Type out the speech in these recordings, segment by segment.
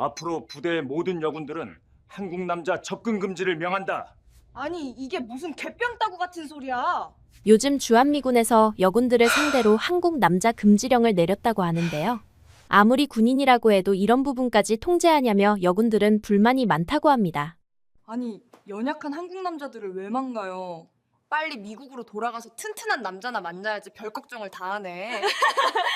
앞으로 부대의 모든 여군들은 한국 남자 접근 금지를 명한다. 아니, 이게 무슨 개병 따구 같은 소리야. 요즘 주한미군에서 여군들을 상대로 한국 남자 금지령을 내렸다고 하는데요. 아무리 군인이라고 해도 이런 부분까지 통제하냐며 여군들은 불만이 많다고 합니다. 아니, 연약한 한국 남자들을 왜 망가요? 빨리 미국으로 돌아가서 튼튼한 남자나 만나야지 별 걱정을 다 하네.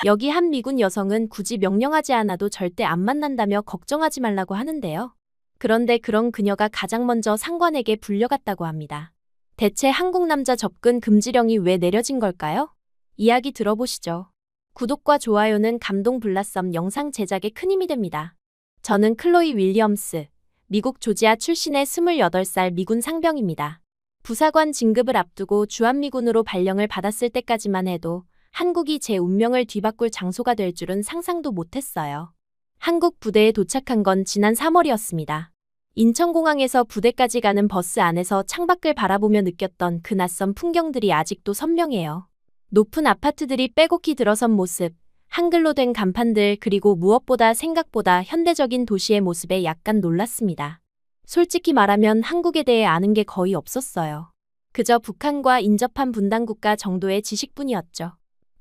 여기 한 미군 여성은 굳이 명령하지 않아도 절대 안 만난다며 걱정하지 말라고 하는데요. 그런데 그런 그녀가 가장 먼저 상관에게 불려갔다고 합니다. 대체 한국 남자 접근 금지령이 왜 내려진 걸까요? 이야기 들어보시죠. 구독과 좋아요는 감동 블라썸 영상 제작에 큰 힘이 됩니다. 저는 클로이 윌리엄스, 미국 조지아 출신의 28살 미군 상병입니다. 부사관 진급을 앞두고 주한미군으로 발령을 받았을 때까지만 해도 한국이 제 운명을 뒤바꿀 장소가 될 줄은 상상도 못했어요. 한국 부대에 도착한 건 지난 3월이었습니다. 인천공항에서 부대까지 가는 버스 안에서 창밖을 바라보며 느꼈던 그 낯선 풍경들이 아직도 선명해요. 높은 아파트들이 빼곡히 들어선 모습, 한글로 된 간판들, 그리고 무엇보다 생각보다 현대적인 도시의 모습에 약간 놀랐습니다. 솔직히 말하면 한국에 대해 아는 게 거의 없었어요. 그저 북한과 인접한 분단국가 정도의 지식뿐이었죠.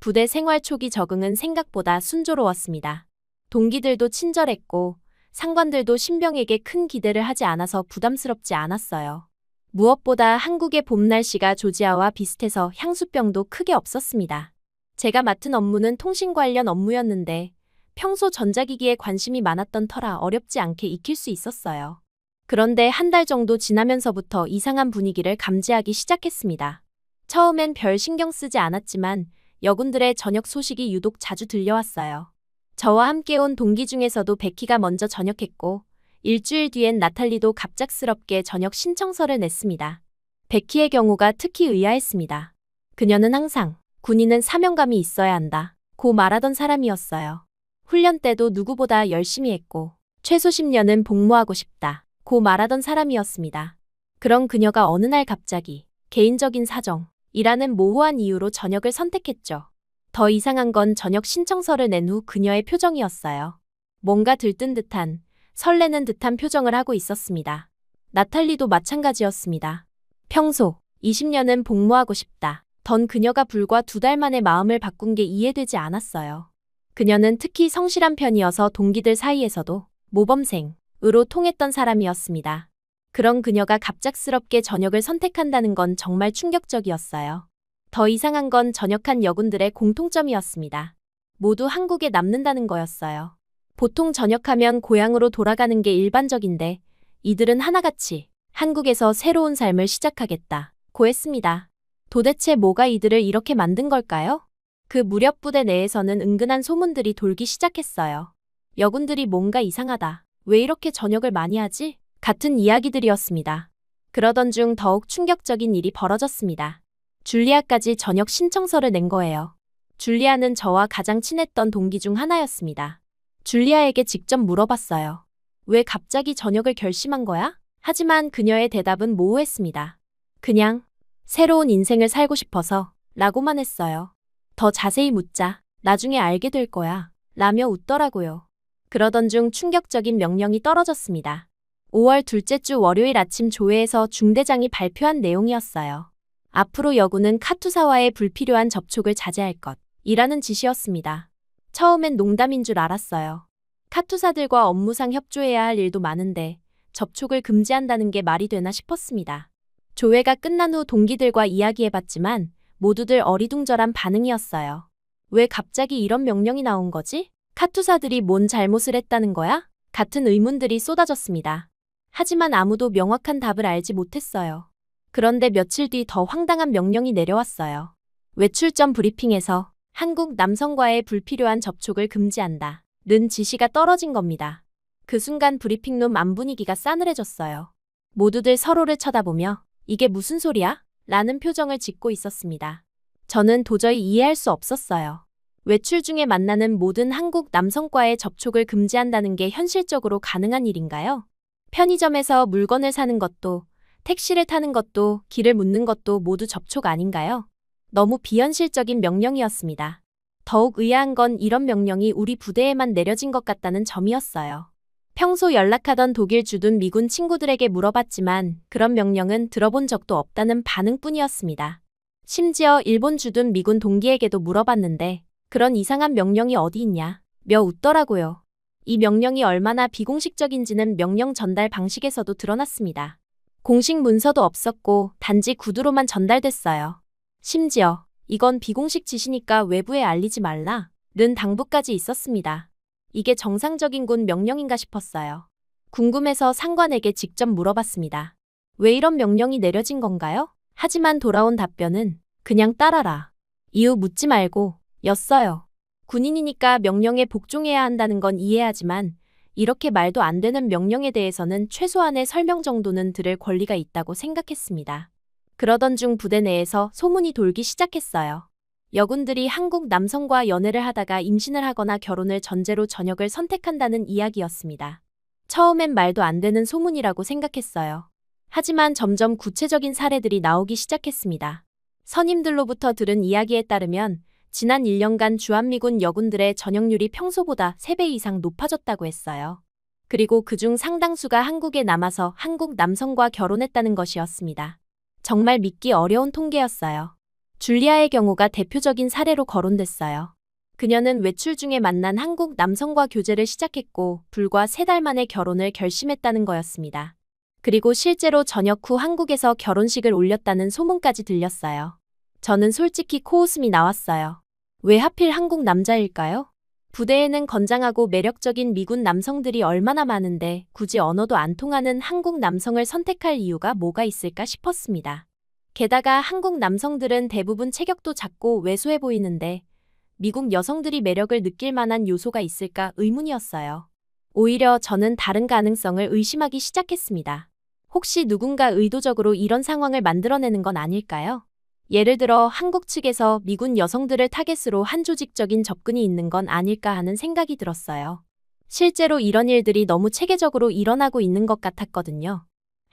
부대 생활 초기 적응은 생각보다 순조로웠습니다. 동기들도 친절했고 상관들도 신병에게 큰 기대를 하지 않아서 부담스럽지 않았어요. 무엇보다 한국의 봄 날씨가 조지아와 비슷해서 향수병도 크게 없었습니다. 제가 맡은 업무는 통신 관련 업무였는데 평소 전자기기에 관심이 많았던 터라 어렵지 않게 익힐 수 있었어요. 그런데 한 달 정도 지나면서부터 이상한 분위기를 감지하기 시작했습니다. 처음엔 별 신경 쓰지 않았지만 여군들의 저녁 소식이 유독 자주 들려왔어요. 저와 함께 온 동기 중에서도 베키가 먼저 전역했고 일주일 뒤엔 나탈리도 갑작스럽게 전역 신청서를 냈습니다. 베키의 경우가 특히 의아했습니다. 그녀는 항상 군인은 사명감이 있어야 한다 고 말하던 사람이었어요. 훈련 때도 누구보다 열심히 했고 최소 10년은 복무하고 싶다 고 말하던 사람이었습니다. 그런 그녀가 어느 날 갑자기 개인적인 사정이라는 모호한 이유로 전역을 선택했죠. 더 이상한 건 전역 신청서를 낸 후 그녀의 표정이었어요. 뭔가 들뜬 듯한, 설레는 듯한 표정을 하고 있었습니다. 나탈리도 마찬가지였습니다. 평소 20년은 복무하고 싶다 던 그녀가 불과 2달 만에 마음을 바꾼 게 이해되지 않았어요. 그녀는 특히 성실한 편이어서 동기들 사이에서도 모범생으로 통했던 사람이었습니다. 그런 그녀가 갑작스럽게 전역을 선택한다는 건 정말 충격적이었어요. 더 이상한 건 전역한 여군들의 공통점이었습니다. 모두 한국에 남는다는 거였어요. 보통 전역하면 고향으로 돌아가는 게 일반적인데 이들은 하나같이 한국에서 새로운 삶을 시작하겠다고 했습니다. 도대체 뭐가 이들을 이렇게 만든 걸까요? 그 무렵 부대 내에서는 은근한 소문들이 돌기 시작했어요. 여군들이 뭔가 이상하다. 왜 이렇게 전역을 많이 하지? 같은 이야기들이었습니다. 그러던 중 더욱 충격적인 일이 벌어졌습니다. 줄리아까지 전역 신청서를 낸 거예요. 줄리아는 저와 가장 친했던 동기 중 하나였습니다. 줄리아에게 직접 물어봤어요. 왜 갑자기 전역을 결심한 거야? 하지만 그녀의 대답은 모호했습니다. 그냥 새로운 인생을 살고 싶어서 라고만 했어요. 더 자세히 묻자 나중에 알게 될 거야 라며 웃더라고요. 그러던 중 충격적인 명령이 떨어졌습니다. 5월 둘째 주 월요일 아침 조회에서 중대장이 발표한 내용이었어요. 앞으로 여군은 카투사와의 불필요한 접촉을 자제할 것이라는 지시였습니다. 처음엔 농담인 줄 알았어요. 카투사들과 업무상 협조해야 할 일도 많은데 접촉을 금지한다는 게 말이 되나 싶었습니다. 조회가 끝난 후 동기들과 이야기해봤지만 모두들 어리둥절한 반응이었어요. 왜 갑자기 이런 명령이 나온 거지? 카투사들이 뭔 잘못을 했다는 거야? 같은 의문들이 쏟아졌습니다. 하지만 아무도 명확한 답을 알지 못했어요. 그런데 며칠 뒤 더 황당한 명령이 내려왔어요. 외출전 브리핑에서 한국 남성과의 불필요한 접촉을 금지한다 는 지시가 떨어진 겁니다. 그 순간 브리핑룸 안 분위기가 싸늘해졌어요. 모두들 서로를 쳐다보며 이게 무슨 소리야? 라는 표정을 짓고 있었습니다. 저는 도저히 이해할 수 없었어요. 외출 중에 만나는 모든 한국 남성과의 접촉을 금지한다는 게 현실적으로 가능한 일인가요? 편의점에서 물건을 사는 것도, 택시를 타는 것도, 길을 묻는 것도 모두 접촉 아닌가요? 너무 비현실적인 명령이었습니다. 더욱 의아한 건 이런 명령이 우리 부대에만 내려진 것 같다는 점이었어요. 평소 연락하던 독일 주둔 미군 친구들에게 물어봤지만 그런 명령은 들어본 적도 없다는 반응뿐이었습니다. 심지어 일본 주둔 미군 동기에게도 물어봤는데 그런 이상한 명령이 어디 있냐 며 웃더라고요. 이 명령이 얼마나 비공식적인지는 명령 전달 방식에서도 드러났습니다. 공식 문서도 없었고 단지 구두로만 전달됐어요. 심지어 이건 비공식 지시니까 외부에 알리지 말라 는 당부까지 있었습니다. 이게 정상적인 군 명령인가 싶었어요. 궁금해서 상관에게 직접 물어봤습니다. 왜 이런 명령이 내려진 건가요? 하지만 돌아온 답변은 그냥 따라라. 이유 묻지 말고 였어요. 군인이니까 명령에 복종해야 한다는 건 이해하지만 이렇게 말도 안 되는 명령에 대해서는 최소한의 설명 정도는 들을 권리가 있다고 생각했습니다. 그러던 중 부대 내에서 소문이 돌기 시작했어요. 여군들이 한국 남성과 연애를 하다가 임신을 하거나 결혼을 전제로 전역을 선택한다는 이야기였습니다. 처음엔 말도 안 되는 소문이라고 생각했어요. 하지만 점점 구체적인 사례들이 나오기 시작했습니다. 선임들로부터 들은 이야기에 따르면 지난 1년간 주한미군 여군들의 전역률이 평소보다 3배 이상 높아졌다고 했어요. 그리고 그중 상당수가 한국에 남아서 한국 남성과 결혼했다는 것이었습니다. 정말 믿기 어려운 통계였어요. 줄리아의 경우가 대표적인 사례로 거론됐어요. 그녀는 외출 중에 만난 한국 남성과 교제를 시작했고 불과 3달 만에 결혼을 결심했다는 거였습니다. 그리고 실제로 전역 후 한국에서 결혼식을 올렸다는 소문까지 들렸어요. 저는 솔직히 코웃음이 나왔어요. 왜 하필 한국 남자일까요? 부대에는 건장하고 매력적인 미군 남성들이 얼마나 많은데 굳이 언어도 안 통하는 한국 남성을 선택할 이유가 뭐가 있을까 싶었습니다. 게다가 한국 남성들은 대부분 체격도 작고 왜소해 보이는데 미국 여성들이 매력을 느낄 만한 요소가 있을까 의문이었어요. 오히려 저는 다른 가능성을 의심하기 시작했습니다. 혹시 누군가 의도적으로 이런 상황을 만들어내는 건 아닐까요? 예를 들어 한국 측에서 미군 여성들을 타겟으로 한 조직적인 접근이 있는 건 아닐까 하는 생각이 들었어요. 실제로 이런 일들이 너무 체계적으로 일어나고 있는 것 같았거든요.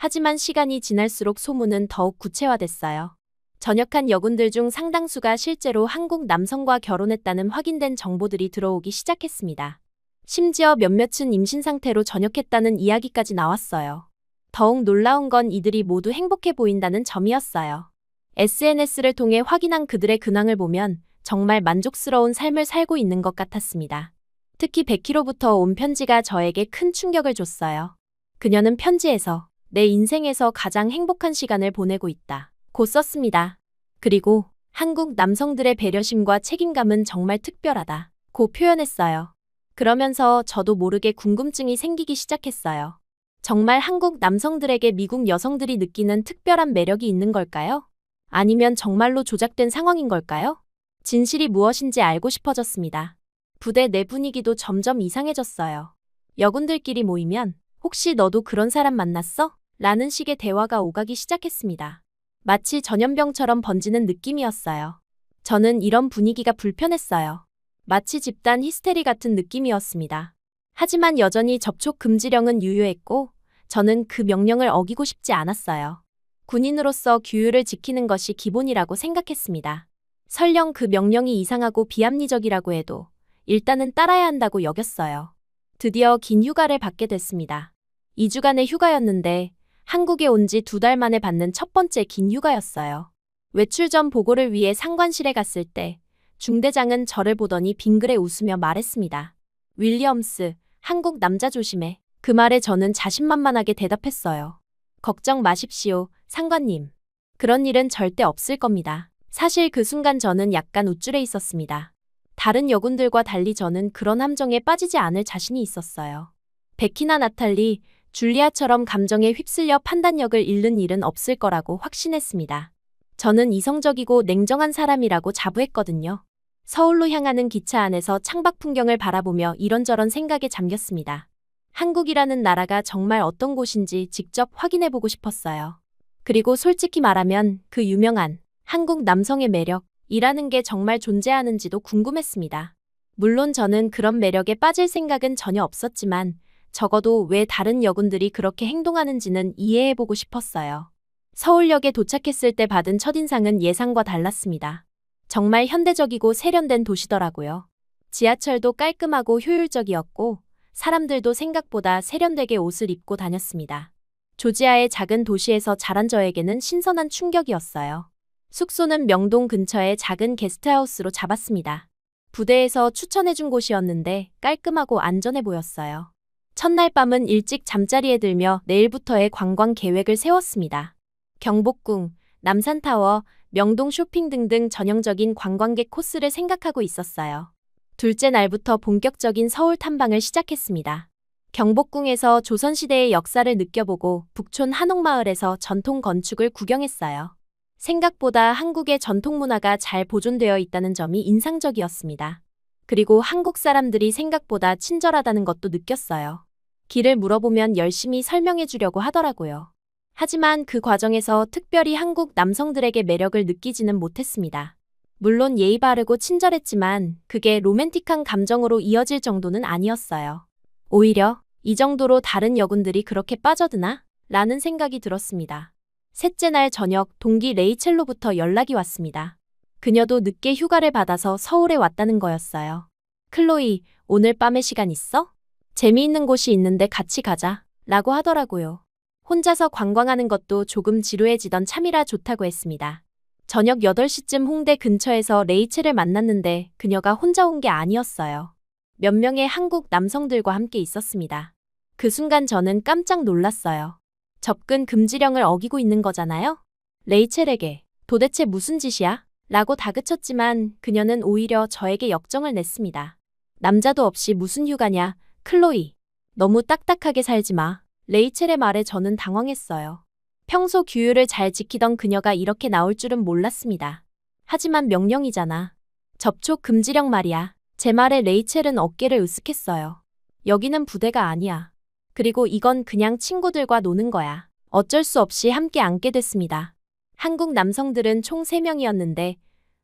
하지만 시간이 지날수록 소문은 더욱 구체화됐어요. 전역한 여군들 중 상당수가 실제로 한국 남성과 결혼했다는 확인된 정보들이 들어오기 시작했습니다. 심지어 몇몇은 임신 상태로 전역했다는 이야기까지 나왔어요. 더욱 놀라운 건 이들이 모두 행복해 보인다는 점이었어요. SNS를 통해 확인한 그들의 근황을 보면 정말 만족스러운 삶을 살고 있는 것 같았습니다. 특히 100km부터 온 편지가 저에게 큰 충격을 줬어요. 그녀는 편지에서 내 인생에서 가장 행복한 시간을 보내고 있다 고 썼습니다. 그리고 한국 남성들의 배려심과 책임감은 정말 특별하다 고 표현했어요. 그러면서 저도 모르게 궁금증이 생기기 시작했어요. 정말 한국 남성들에게 미국 여성들이 느끼는 특별한 매력이 있는 걸까요? 아니면 정말로 조작된 상황인 걸까요? 진실이 무엇인지 알고 싶어졌습니다. 부대 내 분위기도 점점 이상해졌어요. 여군들끼리 모이면 혹시 너도 그런 사람 만났어? 라는 식의 대화가 오가기 시작했습니다. 마치 전염병처럼 번지는 느낌이었어요. 저는 이런 분위기가 불편했어요. 마치 집단 히스테리 같은 느낌이었습니다. 하지만 여전히 접촉 금지령은 유효했고 저는 그 명령을 어기고 싶지 않았어요. 군인으로서 규율을 지키는 것이 기본이라고 생각했습니다. 설령 그 명령이 이상하고 비합리적이라고 해도 일단은 따라야 한다고 여겼어요. 드디어 긴 휴가를 받게 됐습니다. 2주간의 휴가였는데 한국에 온 지 2달 만에 받는 첫 번째 긴 휴가였어요. 외출 전 보고를 위해 상관실에 갔을 때 중대장은 저를 보더니 빙그레 웃으며 말했습니다. 윌리엄스, 한국 남자 조심해. 그 말에 저는 자신만만하게 대답했어요. 걱정 마십시오, 상관님. 그런 일은 절대 없을 겁니다. 사실 그 순간 저는 약간 우쭐해 있었습니다. 다른 여군들과 달리 저는 그런 함정에 빠지지 않을 자신이 있었어요. 베키나 나탈리, 줄리아처럼 감정에 휩쓸려 판단력을 잃는 일은 없을 거라고 확신했습니다. 저는 이성적이고 냉정한 사람이라고 자부했거든요. 서울로 향하는 기차 안에서 창밖 풍경을 바라보며 이런저런 생각에 잠겼습니다. 한국이라는 나라가 정말 어떤 곳인지 직접 확인해보고 싶었어요. 그리고 솔직히 말하면 그 유명한 한국 남성의 매력이라는 게 정말 존재하는지도 궁금했습니다. 물론 저는 그런 매력에 빠질 생각은 전혀 없었지만 적어도 왜 다른 여군들이 그렇게 행동하는지는 이해해보고 싶었어요. 서울역에 도착했을 때 받은 첫인상은 예상과 달랐습니다. 정말 현대적이고 세련된 도시더라고요. 지하철도 깔끔하고 효율적이었고 사람들도 생각보다 세련되게 옷을 입고 다녔습니다. 조지아의 작은 도시에서 자란 저에게는 신선한 충격이었어요. 숙소는 명동 근처의 작은 게스트하우스로 잡았습니다. 부대에서 추천해준 곳이었는데 깔끔하고 안전해 보였어요. 첫날 밤은 일찍 잠자리에 들며 내일부터의 관광 계획을 세웠습니다. 경복궁, 남산타워, 명동 쇼핑 등등 전형적인 관광객 코스를 생각하고 있었어요. 둘째 날부터 본격적인 서울 탐방을 시작했습니다. 경복궁에서 조선시대의 역사를 느껴보고 북촌 한옥마을에서 전통 건축을 구경했어요. 생각보다 한국의 전통 문화가 잘 보존되어 있다는 점이 인상적이었습니다. 그리고 한국 사람들이 생각보다 친절하다는 것도 느꼈어요. 길을 물어보면 열심히 설명해 주려고 하더라고요. 하지만 그 과정에서 특별히 한국 남성들에게 매력을 느끼지는 못했습니다. 물론 예의 바르고 친절했지만 그게 로맨틱한 감정으로 이어질 정도는 아니었어요. 오히려 이 정도로 다른 여군들이 그렇게 빠져드나? 라는 생각이 들었습니다. 셋째 날 저녁 동기 레이첼로부터 연락이 왔습니다. 그녀도 늦게 휴가를 받아서 서울에 왔다는 거였어요. 클로이, 오늘 밤에 시간 있어? 재미있는 곳이 있는데 같이 가자. 라고 하더라고요. 혼자서 관광하는 것도 조금 지루해지던 참이라 좋다고 했습니다. 저녁 8시쯤 홍대 근처에서 레이첼을 만났는데 그녀가 혼자 온 게 아니었어요. 몇 명의 한국 남성들과 함께 있었습니다. 그 순간 저는 깜짝 놀랐어요. 접근 금지령을 어기고 있는 거잖아요? 레이첼에게 도대체 무슨 짓이야? 라고 다그쳤지만 그녀는 오히려 저에게 역정을 냈습니다. 남자도 없이 무슨 휴가냐? 클로이, 너무 딱딱하게 살지 마. 레이첼의 말에 저는 당황했어요. 평소 규율을 잘 지키던 그녀가 이렇게 나올 줄은 몰랐습니다. 하지만 명령이잖아. 접촉 금지령 말이야. 제 말에 레이첼은 어깨를 으쓱했어요. 여기는 부대가 아니야. 그리고 이건 그냥 친구들과 노는 거야. 어쩔 수 없이 함께 앉게 됐습니다. 한국 남성들은 총 3명이었는데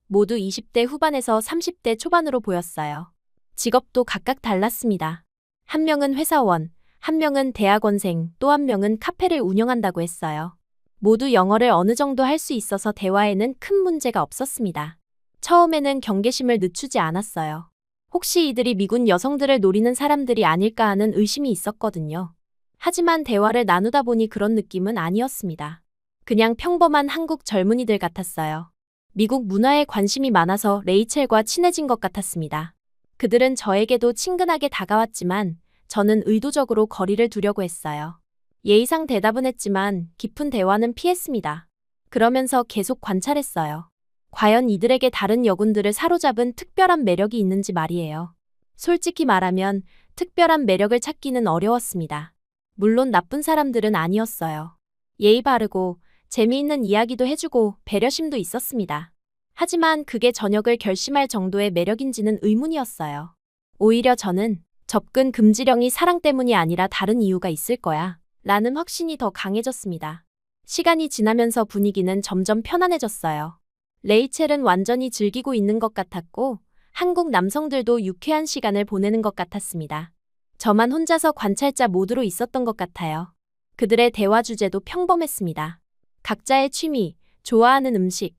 모두 20대 후반에서 30대 초반으로 보였어요. 직업도 각각 달랐습니다. 한 명은 회사원, 한 명은 대학원생, 또 한 명은 카페를 운영한다고 했어요. 모두 영어를 어느 정도 할 수 있어서 대화에는 큰 문제가 없었습니다. 처음에는 경계심을 늦추지 않았어요. 혹시 이들이 미군 여성들을 노리는 사람들이 아닐까 하는 의심이 있었거든요. 하지만 대화를 나누다 보니 그런 느낌은 아니었습니다. 그냥 평범한 한국 젊은이들 같았어요. 미국 문화에 관심이 많아서 레이첼과 친해진 것 같았습니다. 그들은 저에게도 친근하게 다가왔지만 저는 의도적으로 거리를 두려고 했어요. 예의상 대답은 했지만 깊은 대화는 피했습니다. 그러면서 계속 관찰했어요. 과연 이들에게 다른 여군들을 사로잡은 특별한 매력이 있는지 말이에요. 솔직히 말하면 특별한 매력을 찾기는 어려웠습니다. 물론 나쁜 사람들은 아니었어요. 예의 바르고 재미있는 이야기도 해주고 배려심도 있었습니다. 하지만 그게 저녁을 결심할 정도의 매력인지는 의문이었어요. 오히려 저는 접근 금지령이 사랑 때문이 아니라 다른 이유가 있을 거야 라는 확신이 더 강해졌습니다. 시간이 지나면서 분위기는 점점 편안해졌어요. 레이첼은 완전히 즐기고 있는 것 같았고 한국 남성들도 유쾌한 시간을 보내는 것 같았습니다. 저만 혼자서 관찰자 모드로 있었던 것 같아요. 그들의 대화 주제도 평범했습니다. 각자의 취미, 좋아하는 음식,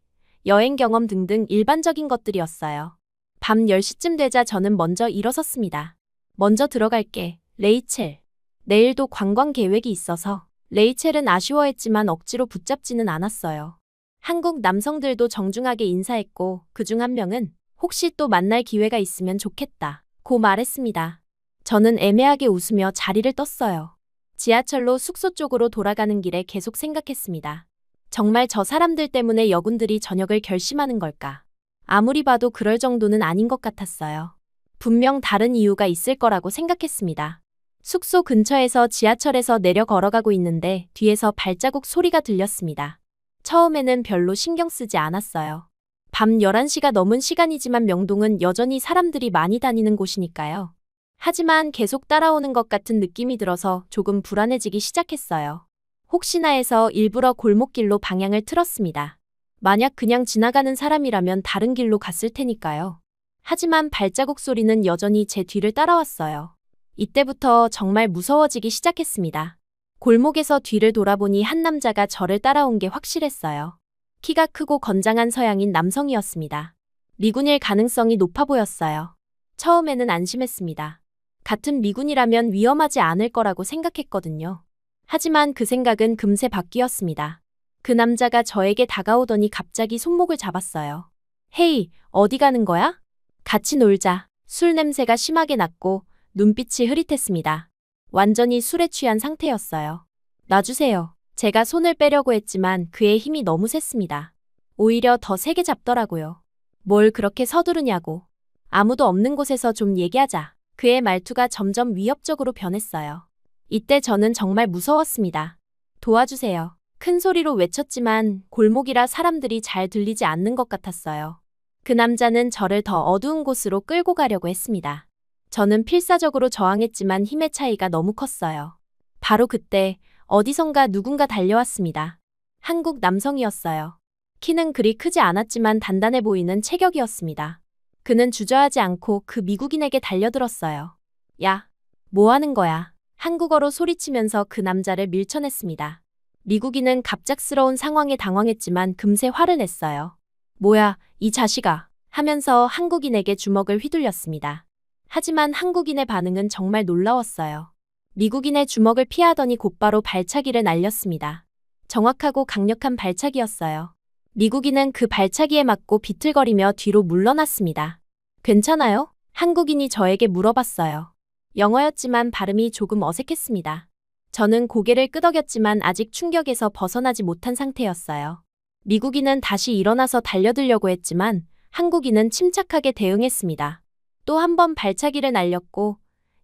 여행 경험 등등 일반적인 것들이었어요. 밤 10시쯤 되자 저는 먼저 일어섰습니다. 먼저 들어갈게, 레이첼. 내일도 관광 계획이 있어서. 레이첼은 아쉬워했지만 억지로 붙잡지는 않았어요. 한국 남성들도 정중하게 인사했고 그중 한 명은 혹시 또 만날 기회가 있으면 좋겠다 고 말했습니다. 저는 애매하게 웃으며 자리를 떴어요. 지하철로 숙소 쪽으로 돌아가는 길에 계속 생각했습니다. 정말 저 사람들 때문에 여군들이 전역을 결심하는 걸까? 아무리 봐도 그럴 정도는 아닌 것 같았어요. 분명 다른 이유가 있을 거라고 생각했습니다. 숙소 근처에서 지하철에서 내려 걸어가고 있는데 뒤에서 발자국 소리가 들렸습니다. 처음에는 별로 신경 쓰지 않았어요. 밤 11시가 넘은 시간이지만 명동은 여전히 사람들이 많이 다니는 곳이니까요. 하지만 계속 따라오는 것 같은 느낌이 들어서 조금 불안해지기 시작했어요. 혹시나 해서 일부러 골목길로 방향을 틀었습니다. 만약 그냥 지나가는 사람이라면 다른 길로 갔을 테니까요. 하지만 발자국 소리는 여전히 제 뒤를 따라왔어요. 이때부터 정말 무서워지기 시작했습니다. 골목에서 뒤를 돌아보니 한 남자가 저를 따라온 게 확실했어요. 키가 크고 건장한 서양인 남성이었습니다. 미군일 가능성이 높아 보였어요. 처음에는 안심했습니다. 같은 미군이라면 위험하지 않을 거라고 생각했거든요. 하지만 그 생각은 금세 바뀌었습니다. 그 남자가 저에게 다가오더니 갑자기 손목을 잡았어요. 헤이, 어디 가는 거야? 같이 놀자. 술 냄새가 심하게 났고 눈빛이 흐릿했습니다. 완전히 술에 취한 상태였어요. 놔주세요. 제가 손을 빼려고 했지만 그의 힘이 너무 셌습니다. 오히려 더 세게 잡더라고요. 뭘 그렇게 서두르냐고. 아무도 없는 곳에서 좀 얘기하자. 그의 말투가 점점 위협적으로 변했어요. 이때 저는 정말 무서웠습니다. 도와주세요. 큰 소리로 외쳤지만 골목이라 사람들이 잘 들리지 않는 것 같았어요. 그 남자는 저를 더 어두운 곳으로 끌고 가려고 했습니다. 저는 필사적으로 저항했지만 힘의 차이가 너무 컸어요. 바로 그때 어디선가 누군가 달려왔습니다. 한국 남성이었어요. 키는 그리 크지 않았지만 단단해 보이는 체격이었습니다. 그는 주저하지 않고 그 미국인에게 달려들었어요. 야, 뭐 하는 거야? 한국어로 소리치면서 그 남자를 밀쳐냈습니다. 미국인은 갑작스러운 상황에 당황했지만 금세 화를 냈어요. 뭐야, 이 자식아, 하면서 한국인에게 주먹을 휘둘렸습니다. 하지만 한국인의 반응은 정말 놀라웠어요. 미국인의 주먹을 피하더니 곧바로 발차기를 날렸습니다. 정확하고 강력한 발차기였어요. 미국인은 그 발차기에 맞고 비틀거리며 뒤로 물러났습니다. 괜찮아요? 한국인이 저에게 물어봤어요. 영어였지만 발음이 조금 어색했습니다. 저는 고개를 끄덕였지만 아직 충격에서 벗어나지 못한 상태였어요. 미국인은 다시 일어나서 달려들려고 했지만 한국인은 침착하게 대응했습니다. 또 한 번 발차기를 날렸고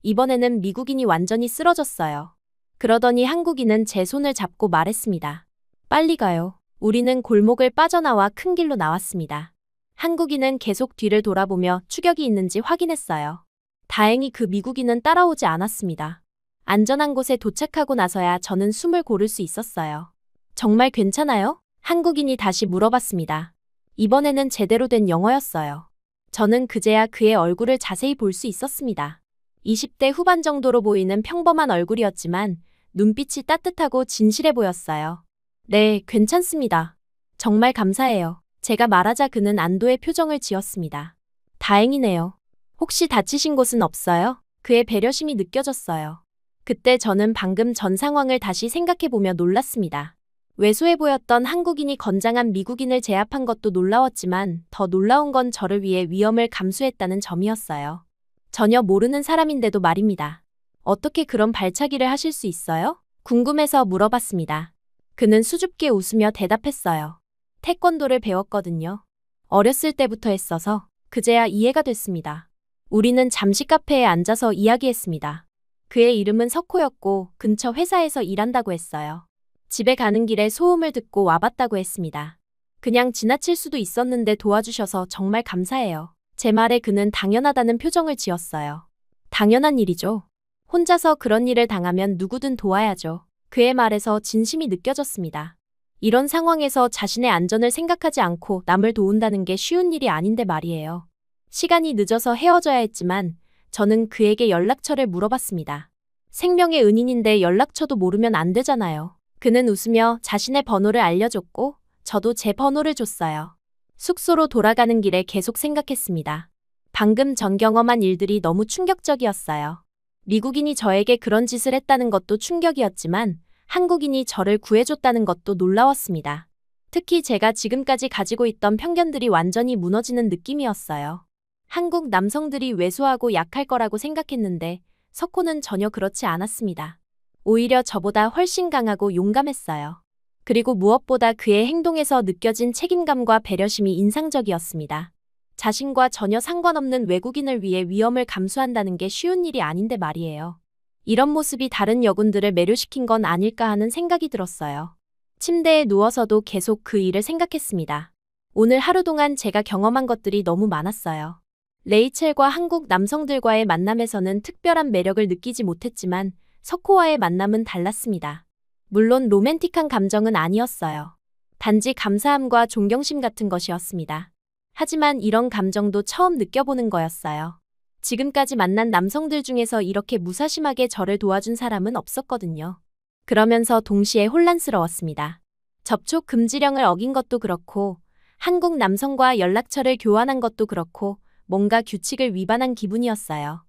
이번에는 미국인이 완전히 쓰러졌어요. 그러더니 한국인은 제 손을 잡고 말했습니다. 빨리 가요. 우리는 골목을 빠져나와 큰 길로 나왔습니다. 한국인은 계속 뒤를 돌아보며 추격이 있는지 확인했어요. 다행히 그 미국인은 따라오지 않았습니다. 안전한 곳에 도착하고 나서야 저는 숨을 고를 수 있었어요. 정말 괜찮아요? 한국인이 다시 물어봤습니다. 이번에는 제대로 된 영어였어요. 저는 그제야 그의 얼굴을 자세히 볼 수 있었습니다. 20대 후반 정도로 보이는 평범한 얼굴이었지만 눈빛이 따뜻하고 진실해 보였어요. 네, 괜찮습니다. 정말 감사해요. 제가 말하자 그는 안도의 표정을 지었습니다. 다행이네요. 혹시 다치신 곳은 없어요? 그의 배려심이 느껴졌어요. 그때 저는 방금 전 상황을 다시 생각해보며 놀랐습니다. 왜소해 보였던 한국인이 건장한 미국인을 제압한 것도 놀라웠지만 더 놀라운 건 저를 위해 위험을 감수했다는 점이었어요. 전혀 모르는 사람인데도 말입니다. 어떻게 그런 발차기를 하실 수 있어요? 궁금해서 물어봤습니다. 그는 수줍게 웃으며 대답했어요. 태권도를 배웠거든요. 어렸을 때부터 했어서 그제야 이해가 됐습니다. 우리는 잠시 카페에 앉아서 이야기했습니다. 그의 이름은 석호였고 근처 회사에서 일한다고 했어요. 집에 가는 길에 소음을 듣고 와봤다고 했습니다. 그냥 지나칠 수도 있었는데 도와주셔서 정말 감사해요. 제 말에 그는 당연하다는 표정을 지었어요. 당연한 일이죠. 혼자서 그런 일을 당하면 누구든 도와야죠. 그의 말에서 진심이 느껴졌습니다. 이런 상황에서 자신의 안전을 생각하지 않고 남을 도운다는 게 쉬운 일이 아닌데 말이에요. 시간이 늦어서 헤어져야 했지만 저는 그에게 연락처를 물어봤습니다. 생명의 은인인데 연락처도 모르면 안 되잖아요. 그는 웃으며 자신의 번호를 알려줬고 저도 제 번호를 줬어요. 숙소로 돌아가는 길에 계속 생각했습니다. 방금 전 경험한 일들이 너무 충격적이었어요. 미국인이 저에게 그런 짓을 했다는 것도 충격이었지만 한국인이 저를 구해줬다는 것도 놀라웠습니다. 특히 제가 지금까지 가지고 있던 편견들이 완전히 무너지는 느낌이었어요. 한국 남성들이 왜소하고 약할 거라고 생각했는데 석호는 전혀 그렇지 않았습니다. 오히려 저보다 훨씬 강하고 용감했어요. 그리고 무엇보다 그의 행동에서 느껴진 책임감과 배려심이 인상적이었습니다. 자신과 전혀 상관없는 외국인을 위해 위험을 감수한다는 게 쉬운 일이 아닌데 말이에요. 이런 모습이 다른 여군들을 매료시킨 건 아닐까 하는 생각이 들었어요. 침대에 누워서도 계속 그 일을 생각했습니다. 오늘 하루 동안 제가 경험한 것들이 너무 많았어요. 레이첼과 한국 남성들과의 만남에서는 특별한 매력을 느끼지 못했지만 석호와의 만남은 달랐습니다. 물론 로맨틱한 감정은 아니었어요. 단지 감사함과 존경심 같은 것이었습니다. 하지만 이런 감정도 처음 느껴보는 거였어요. 지금까지 만난 남성들 중에서 이렇게 무사심하게 저를 도와준 사람은 없었거든요. 그러면서 동시에 혼란스러웠습니다. 접촉 금지령을 어긴 것도 그렇고 한국 남성과 연락처를 교환한 것도 그렇고 뭔가 규칙을 위반한 기분이었어요.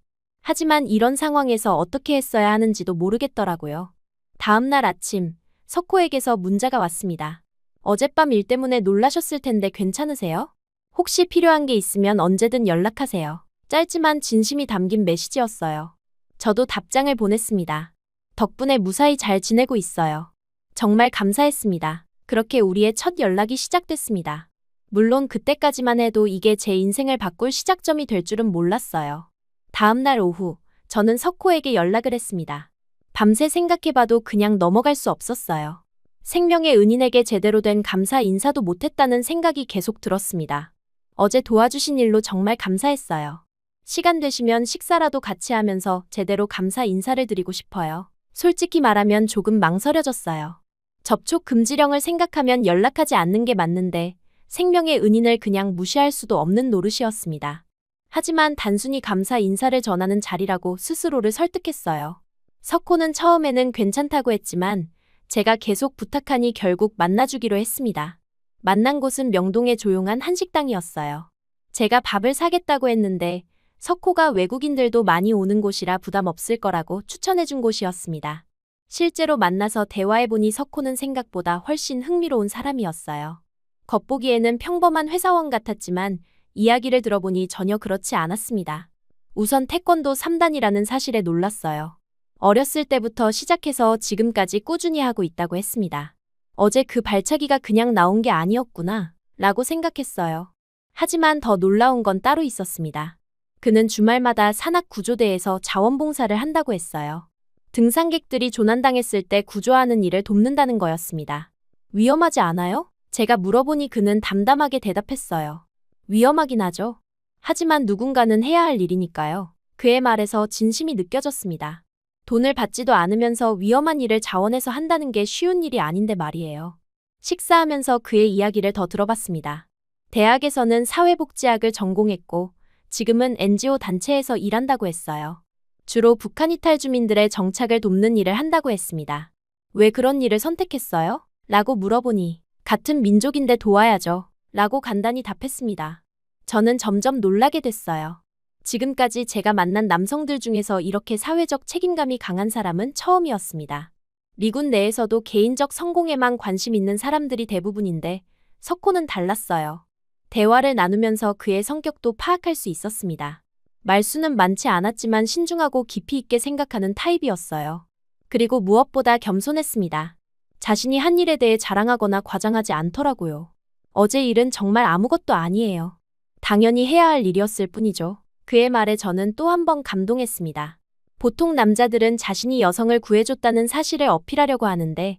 하지만 이런 상황에서 어떻게 했어야 하는지도 모르겠더라고요. 다음 날 아침, 석호에게서 문자가 왔습니다. 어젯밤 일 때문에 놀라셨을 텐데 괜찮으세요? 혹시 필요한 게 있으면 언제든 연락하세요. 짧지만 진심이 담긴 메시지였어요. 저도 답장을 보냈습니다. 덕분에 무사히 잘 지내고 있어요. 정말 감사했습니다. 그렇게 우리의 첫 연락이 시작됐습니다. 물론 그때까지만 해도 이게 제 인생을 바꿀 시작점이 될 줄은 몰랐어요. 다음 날 오후, 저는 석호에게 연락을 했습니다. 밤새 생각해봐도 그냥 넘어갈 수 없었어요. 생명의 은인에게 제대로 된 감사 인사도 못했다는 생각이 계속 들었습니다. 어제 도와주신 일로 정말 감사했어요. 시간 되시면 식사라도 같이 하면서 제대로 감사 인사를 드리고 싶어요. 솔직히 말하면 조금 망설여졌어요. 접촉 금지령을 생각하면 연락하지 않는 게 맞는데 생명의 은인을 그냥 무시할 수도 없는 노릇이었습니다. 하지만 단순히 감사 인사를 전하는 자리라고 스스로를 설득했어요. 석호는 처음에는 괜찮다고 했지만 제가 계속 부탁하니 결국 만나주기로 했습니다. 만난 곳은 명동의 조용한 한식당이었어요. 제가 밥을 사겠다고 했는데 석호가 외국인들도 많이 오는 곳이라 부담 없을 거라고 추천해준 곳이었습니다. 실제로 만나서 대화해보니 석호는 생각보다 훨씬 흥미로운 사람이었어요. 겉보기에는 평범한 회사원 같았지만 이야기를 들어보니 전혀 그렇지 않았습니다. 우선 태권도 3단이라는 사실에 놀랐어요. 어렸을 때부터 시작해서 지금까지 꾸준히 하고 있다고 했습니다. 어제 그 발차기가 그냥 나온 게 아니었구나 라고 생각했어요. 하지만 더 놀라운 건 따로 있었습니다. 그는 주말마다 산악구조대에서 자원봉사를 한다고 했어요. 등산객들이 조난당했을 때 구조하는 일을 돕는다는 거였습니다. 위험하지 않아요? 제가 물어보니 그는 담담하게 대답했어요. 위험하긴 하죠. 하지만 누군가는 해야 할 일이니까요. 그의 말에서 진심이 느껴졌습니다. 돈을 받지도 않으면서 위험한 일을 자원해서 한다는 게 쉬운 일이 아닌데 말이에요. 식사하면서 그의 이야기를 더 들어봤습니다. 대학에서는 사회복지학을 전공했고 지금은 NGO 단체에서 일한다고 했어요. 주로 북한 이탈 주민들의 정착을 돕는 일을 한다고 했습니다. 왜 그런 일을 선택했어요? 라고 물어보니 같은 민족인데 도와야죠. 라고 간단히 답했습니다. 저는 점점 놀라게 됐어요. 지금까지 제가 만난 남성들 중에서 이렇게 사회적 책임감이 강한 사람은 처음이었습니다. 미군 내에서도 개인적 성공에만 관심 있는 사람들이 대부분인데 석호는 달랐어요. 대화를 나누면서 그의 성격도 파악할 수 있었습니다. 말수는 많지 않았지만 신중하고 깊이 있게 생각하는 타입이었어요. 그리고 무엇보다 겸손했습니다. 자신이 한 일에 대해 자랑하거나 과장하지 않더라고요. 어제 일은 정말 아무것도 아니에요. 당연히 해야 할 일이었을 뿐이죠. 그의 말에 저는 또 한 번 감동했습니다. 보통 남자들은 자신이 여성을 구해줬다는 사실을 어필하려고 하는데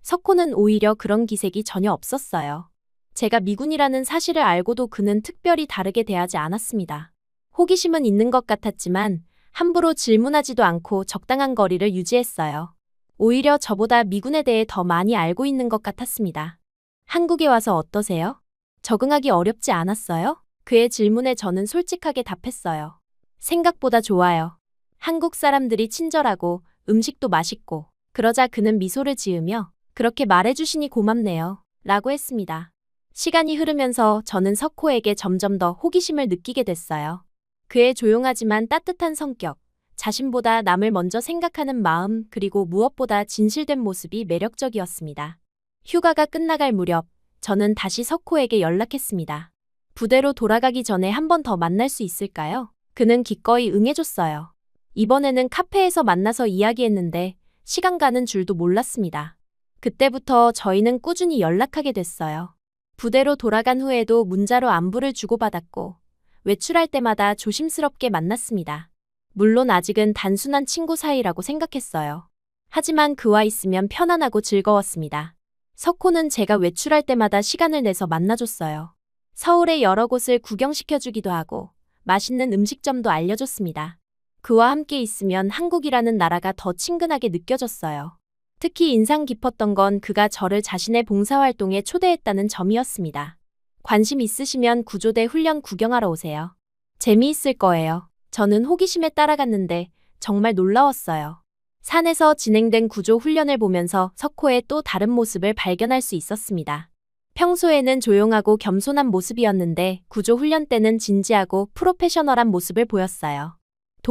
석호는 오히려 그런 기색이 전혀 없었어요. 제가 미군이라는 사실을 알고도 그는 특별히 다르게 대하지 않았습니다. 호기심은 있는 것 같았지만 함부로 질문하지도 않고 적당한 거리를 유지했어요. 오히려 저보다 미군에 대해 더 많이 알고 있는 것 같았습니다. 한국에 와서 어떠세요? 적응하기 어렵지 않았어요? 그의 질문에 저는 솔직하게 답했어요. 생각보다 좋아요. 한국 사람들이 친절하고 음식도 맛있고. 그러자 그는 미소를 지으며 그렇게 말해주시니 고맙네요. 라고 했습니다. 시간이 흐르면서 저는 석호에게 점점 더 호기심을 느끼게 됐어요. 그의 조용하지만 따뜻한 성격, 자신보다 남을 먼저 생각하는 마음, 그리고 무엇보다 진실된 모습이 매력적이었습니다. 휴가가 끝나갈 무렵, 저는 다시 석호에게 연락했습니다. 부대로 돌아가기 전에 한 번 더 만날 수 있을까요? 그는 기꺼이 응해줬어요. 이번에는 카페에서 만나서 이야기했는데 시간 가는 줄도 몰랐습니다. 그때부터 저희는 꾸준히 연락하게 됐어요. 부대로 돌아간 후에도 문자로 안부를 주고받았고 외출할 때마다 조심스럽게 만났습니다. 물론 아직은 단순한 친구 사이라고 생각했어요. 하지만 그와 있으면 편안하고 즐거웠습니다. 석호는 제가 외출할 때마다 시간을 내서 만나줬어요. 서울의 여러 곳을 구경시켜주기도 하고 맛있는 음식점도 알려줬습니다. 그와 함께 있으면 한국이라는 나라가 더 친근하게 느껴졌어요. 특히 인상 깊었던 건 그가 저를 자신의 봉사활동에 초대했다는 점이었습니다. 관심 있으시면 구조대 훈련 구경하러 오세요. 재미있을 거예요. 저는 호기심에 따라갔는데 정말 놀라웠어요. 산에서 진행된 구조 훈련을 보면서 석호의 또 다른 모습을 발견할 수 있었습니다. 평소에는 조용하고 겸손한 모습이었는데 구조 훈련 때는 진지하고 프로페셔널한 모습을 보였어요.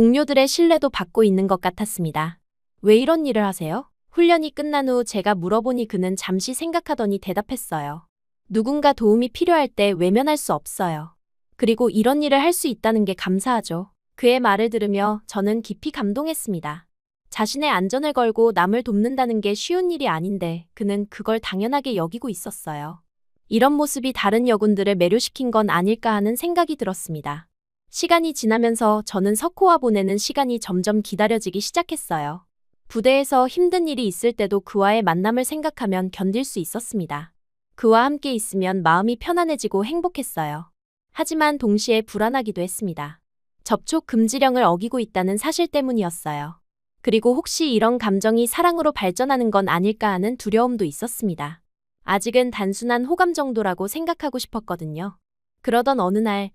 동료들의 신뢰도 받고 있는 것 같았습니다. 왜 이런 일을 하세요? 훈련이 끝난 후 제가 물어보니 그는 잠시 생각하더니 대답했어요. 누군가 도움이 필요할 때 외면할 수 없어요. 그리고 이런 일을 할 수 있다는 게 감사하죠. 그의 말을 들으며 저는 깊이 감동했습니다. 자신의 안전을 걸고 남을 돕는다는 게 쉬운 일이 아닌데 그는 그걸 당연하게 여기고 있었어요. 이런 모습이 다른 여군들을 매료시킨 건 아닐까 하는 생각이 들었습니다. 시간이 지나면서 저는 석호와 보내는 시간이 점점 기다려지기 시작했어요. 부대에서 힘든 일이 있을 때도 그와의 만남을 생각하면 견딜 수 있었습니다. 그와 함께 있으면 마음이 편안해지고 행복했어요. 하지만 동시에 불안하기도 했습니다. 접촉 금지령을 어기고 있다는 사실 때문이었어요. 그리고 혹시 이런 감정이 사랑으로 발전하는 건 아닐까 하는 두려움도 있었습니다. 아직은 단순한 호감 정도라고 생각하고 싶었거든요. 그러던 어느 날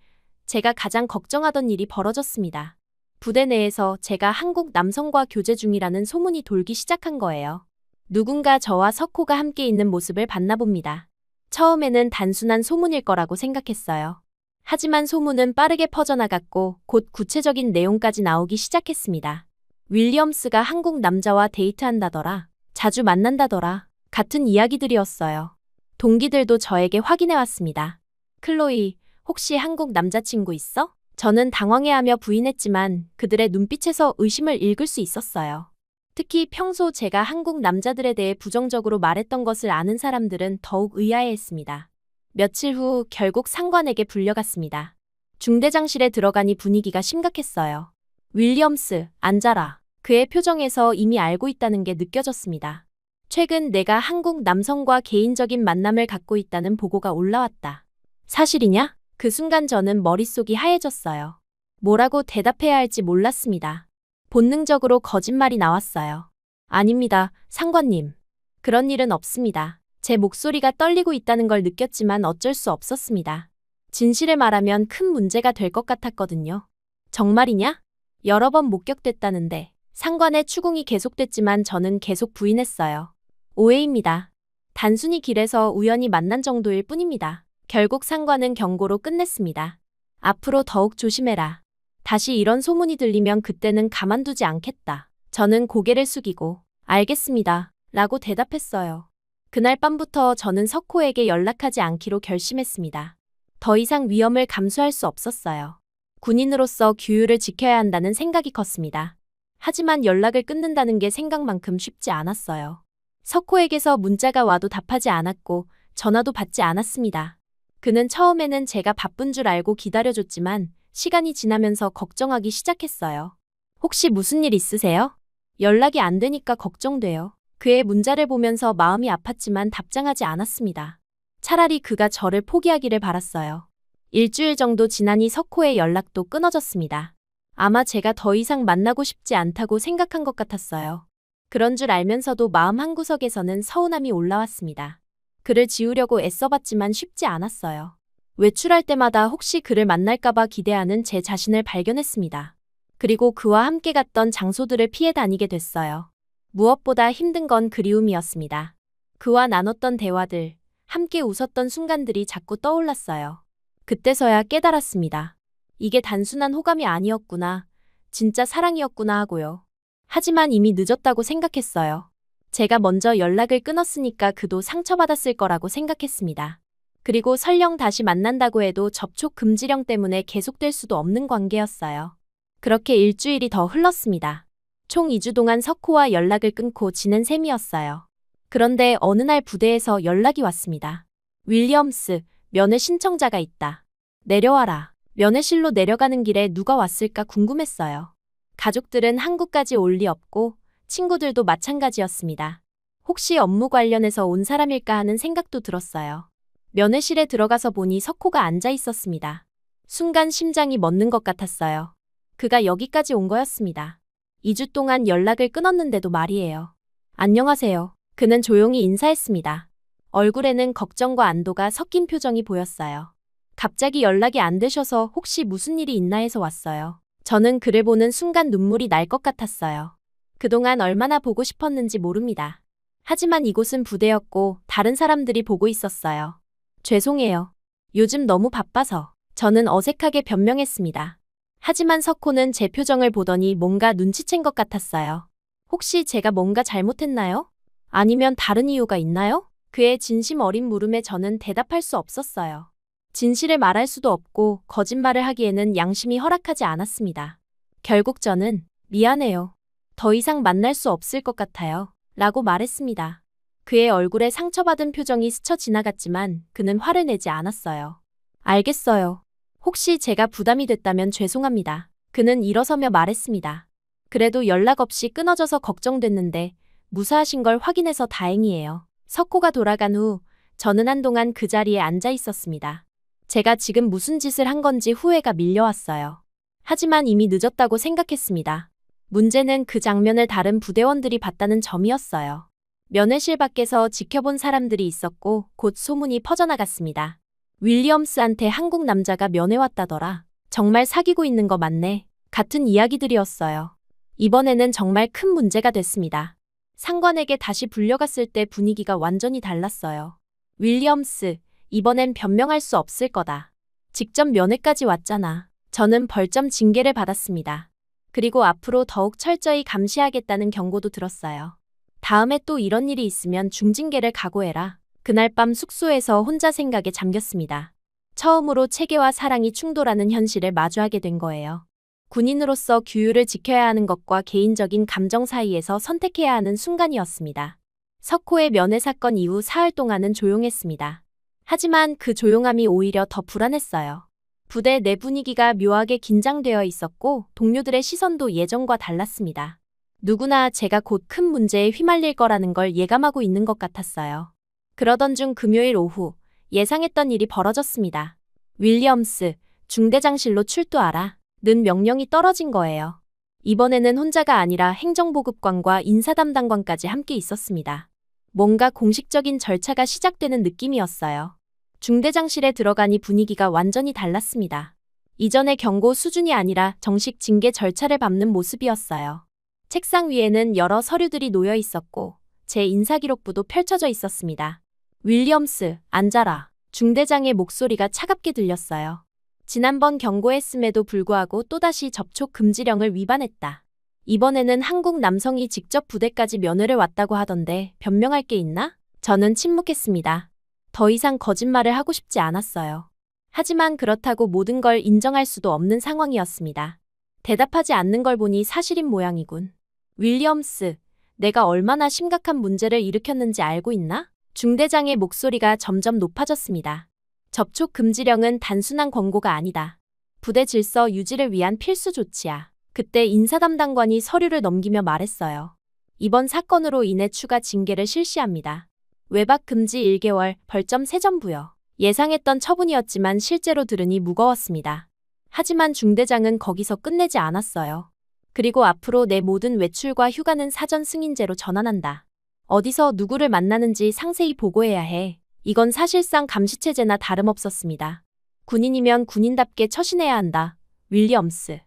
제가 가장 걱정하던 일이 벌어졌습니다. 부대 내에서 제가 한국 남성과 교제 중이라는 소문이 돌기 시작한 거예요. 누군가 저와 석호가 함께 있는 모습을 봤나 봅니다. 처음에는 단순한 소문일 거라고 생각했어요. 하지만 소문은 빠르게 퍼져나갔고 곧 구체적인 내용까지 나오기 시작했습니다. 윌리엄스가 한국 남자와 데이트한다더라. 자주 만난다더라. 같은 이야기들이었어요. 동기들도 저에게 확인해왔습니다. 클로이, 혹시 한국 남자친구 있어? 저는 당황해하며 부인했지만 그들의 눈빛에서 의심을 읽을 수 있었어요. 특히 평소 제가 한국 남자들에 대해 부정적으로 말했던 것을 아는 사람들은 더욱 의아해했습니다. 며칠 후 결국 상관에게 불려갔습니다. 중대장실에 들어가니 분위기가 심각했어요. 윌리엄스, 앉아라. 그의 표정에서 이미 알고 있다는 게 느껴졌습니다. 최근 내가 한국 남성과 개인적인 만남을 갖고 있다는 보고가 올라왔다. 사실이냐? 그 순간 저는 머릿속이 하얘졌어요. 뭐라고 대답해야 할지 몰랐습니다. 본능적으로 거짓말이 나왔어요. 아닙니다, 상관님. 그런 일은 없습니다. 제 목소리가 떨리고 있다는 걸 느꼈지만 어쩔 수 없었습니다. 진실을 말하면 큰 문제가 될 것 같았거든요. 정말이냐? 여러 번 목격됐다는데. 상관의 추궁이 계속됐지만 저는 계속 부인했어요. 오해입니다. 단순히 길에서 우연히 만난 정도일 뿐입니다. 결국 상관은 경고로 끝냈습니다. 앞으로 더욱 조심해라. 다시 이런 소문이 들리면 그때는 가만두지 않겠다. 저는 고개를 숙이고 알겠습니다. 라고 대답했어요. 그날 밤부터 저는 석호에게 연락하지 않기로 결심했습니다. 더 이상 위험을 감수할 수 없었어요. 군인으로서 규율을 지켜야 한다는 생각이 컸습니다. 하지만 연락을 끊는다는 게 생각만큼 쉽지 않았어요. 석호에게서 문자가 와도 답하지 않았고 전화도 받지 않았습니다. 그는 처음에는 제가 바쁜 줄 알고 기다려줬지만 시간이 지나면서 걱정하기 시작했어요. 혹시 무슨 일 있으세요? 연락이 안 되니까 걱정돼요. 그의 문자를 보면서 마음이 아팠지만 답장하지 않았습니다. 차라리 그가 저를 포기하기를 바랐어요. 일주일 정도 지나니 석호의 연락도 끊어졌습니다. 아마 제가 더 이상 만나고 싶지 않다고 생각한 것 같았어요. 그런 줄 알면서도 마음 한구석에서는 서운함이 올라왔습니다. 그를 지우려고 애써봤지만 쉽지 않았어요. 외출할 때마다 혹시 그를 만날까봐 기대하는 제 자신을 발견했습니다. 그리고 그와 함께 갔던 장소들을 피해 다니게 됐어요. 무엇보다 힘든 건 그리움이었습니다. 그와 나눴던 대화들, 함께 웃었던 순간들이 자꾸 떠올랐어요. 그때서야 깨달았습니다. 이게 단순한 호감이 아니었구나. 진짜 사랑이었구나 하고요. 하지만 이미 늦었다고 생각했어요. 제가 먼저 연락을 끊었으니까 그도 상처받았을 거라고 생각했습니다. 그리고 설령 다시 만난다고 해도 접촉 금지령 때문에 계속될 수도 없는 관계였어요. 그렇게 일주일이 더 흘렀습니다. 총 2주 동안 석호와 연락을 끊고 지낸 셈이었어요. 그런데 어느 날 부대에서 연락이 왔습니다. 윌리엄스, 면회 신청자가 있다. 내려와라. 면회실로 내려가는 길에 누가 왔을까 궁금했어요. 가족들은 한국까지 올 리 없고 친구들도 마찬가지였습니다. 혹시 업무 관련해서 온 사람일까 하는 생각도 들었어요. 면회실에 들어가서 보니 석호가 앉아 있었습니다. 순간 심장이 멎는 것 같았어요. 그가 여기까지 온 거였습니다. 2주 동안 연락을 끊었는데도 말이에요. 안녕하세요. 그는 조용히 인사했습니다. 얼굴에는 걱정과 안도가 섞인 표정이 보였어요. 갑자기 연락이 안 되셔서 혹시 무슨 일이 있나 해서 왔어요. 저는 그를 보는 순간 눈물이 날 것 같았어요. 그동안 얼마나 보고 싶었는지 모릅니다. 하지만 이곳은 부대였고 다른 사람들이 보고 있었어요. 죄송해요. 요즘 너무 바빠서. 저는 어색하게 변명했습니다. 하지만 석호는 제 표정을 보더니 뭔가 눈치챈 것 같았어요. 혹시 제가 뭔가 잘못했나요? 아니면 다른 이유가 있나요? 그의 진심 어린 물음에 저는 대답할 수 없었어요. 진실을 말할 수도 없고 거짓말을 하기에는 양심이 허락하지 않았습니다. 결국 저는 미안해요. 더 이상 만날 수 없을 것 같아요. 라고 말했습니다. 그의 얼굴에 상처받은 표정이 스쳐 지나갔지만 그는 화를 내지 않았어요. 알겠어요. 혹시 제가 부담이 됐다면 죄송합니다. 그는 일어서며 말했습니다. 그래도 연락 없이 끊어져서 걱정됐는데 무사하신 걸 확인해서 다행이에요. 석호가 돌아간 후 저는 한동안 그 자리에 앉아 있었습니다. 제가 지금 무슨 짓을 한 건지 후회가 밀려왔어요. 하지만 이미 늦었다고 생각했습니다. 문제는 그 장면을 다른 부대원들이 봤다는 점이었어요. 면회실 밖에서 지켜본 사람들이 있었고 곧 소문이 퍼져나갔습니다. 윌리엄스한테 한국 남자가 면회 왔다더라. 정말 사귀고 있는 거 맞네. 같은 이야기들이었어요. 이번에는 정말 큰 문제가 됐습니다. 상관에게 다시 불려갔을 때 분위기가 완전히 달랐어요. 윌리엄스, 이번엔 변명할 수 없을 거다. 직접 면회까지 왔잖아. 저는 벌점 징계를 받았습니다. 그리고 앞으로 더욱 철저히 감시하겠다는 경고도 들었어요. 다음에 또 이런 일이 있으면 중징계를 각오해라. 그날 밤 숙소에서 혼자 생각에 잠겼습니다. 처음으로 체계와 사랑이 충돌하는 현실을 마주하게 된 거예요. 군인으로서 규율을 지켜야 하는 것과 개인적인 감정 사이에서 선택해야 하는 순간이었습니다. 석호의 면회 사건 이후 사흘 동안은 조용했습니다. 하지만 그 조용함이 오히려 더 불안했어요. 부대 내 분위기가 묘하게 긴장되어 있었고 동료들의 시선도 예전과 달랐습니다. 누구나 제가 곧 큰 문제에 휘말릴 거라는 걸 예감하고 있는 것 같았어요. 그러던 중 금요일 오후 예상했던 일이 벌어졌습니다. 윌리엄스, 중대장실로 출두하라. 는 명령이 떨어진 거예요. 이번에는 혼자가 아니라 행정보급관과 인사담당관까지 함께 있었습니다. 뭔가 공식적인 절차가 시작되는 느낌이었어요. 중대장실에 들어가니 분위기가 완전히 달랐습니다. 이전의 경고 수준이 아니라 정식 징계 절차를 밟는 모습이었어요. 책상 위에는 여러 서류들이 놓여 있었고 제 인사기록부도 펼쳐져 있었습니다. 윌리엄스, 앉아라. 중대장의 목소리가 차갑게 들렸어요. 지난번 경고했음에도 불구하고 또다시 접촉 금지령을 위반했다. 이번에는 한국 남성이 직접 부대까지 면회를 왔다고 하던데 변명할 게 있나? 저는 침묵했습니다. 더 이상 거짓말을 하고 싶지 않았어요. 하지만 그렇다고 모든 걸 인정할 수도 없는 상황이었습니다. 대답하지 않는 걸 보니 사실인 모양이군. 윌리엄스, 내가 얼마나 심각한 문제를 일으켰는지 알고 있나? 중대장의 목소리가 점점 높아졌습니다. 접촉 금지령은 단순한 권고가 아니다. 부대 질서 유지를 위한 필수 조치야. 그때 인사담당관이 서류를 넘기며 말했어요. 이번 사건으로 인해 추가 징계를 실시합니다. 외박 금지 1개월, 벌점 3점 부여. 예상했던 처분이었지만 실제로 들으니 무거웠습니다. 하지만 중대장은 거기서 끝내지 않았어요. 그리고 앞으로 내 모든 외출과 휴가는 사전 승인제로 전환한다. 어디서 누구를 만나는지 상세히 보고해야 해. 이건 사실상 감시체제나 다름없었습니다. 군인이면 군인답게 처신해야 한다. 윌리엄스.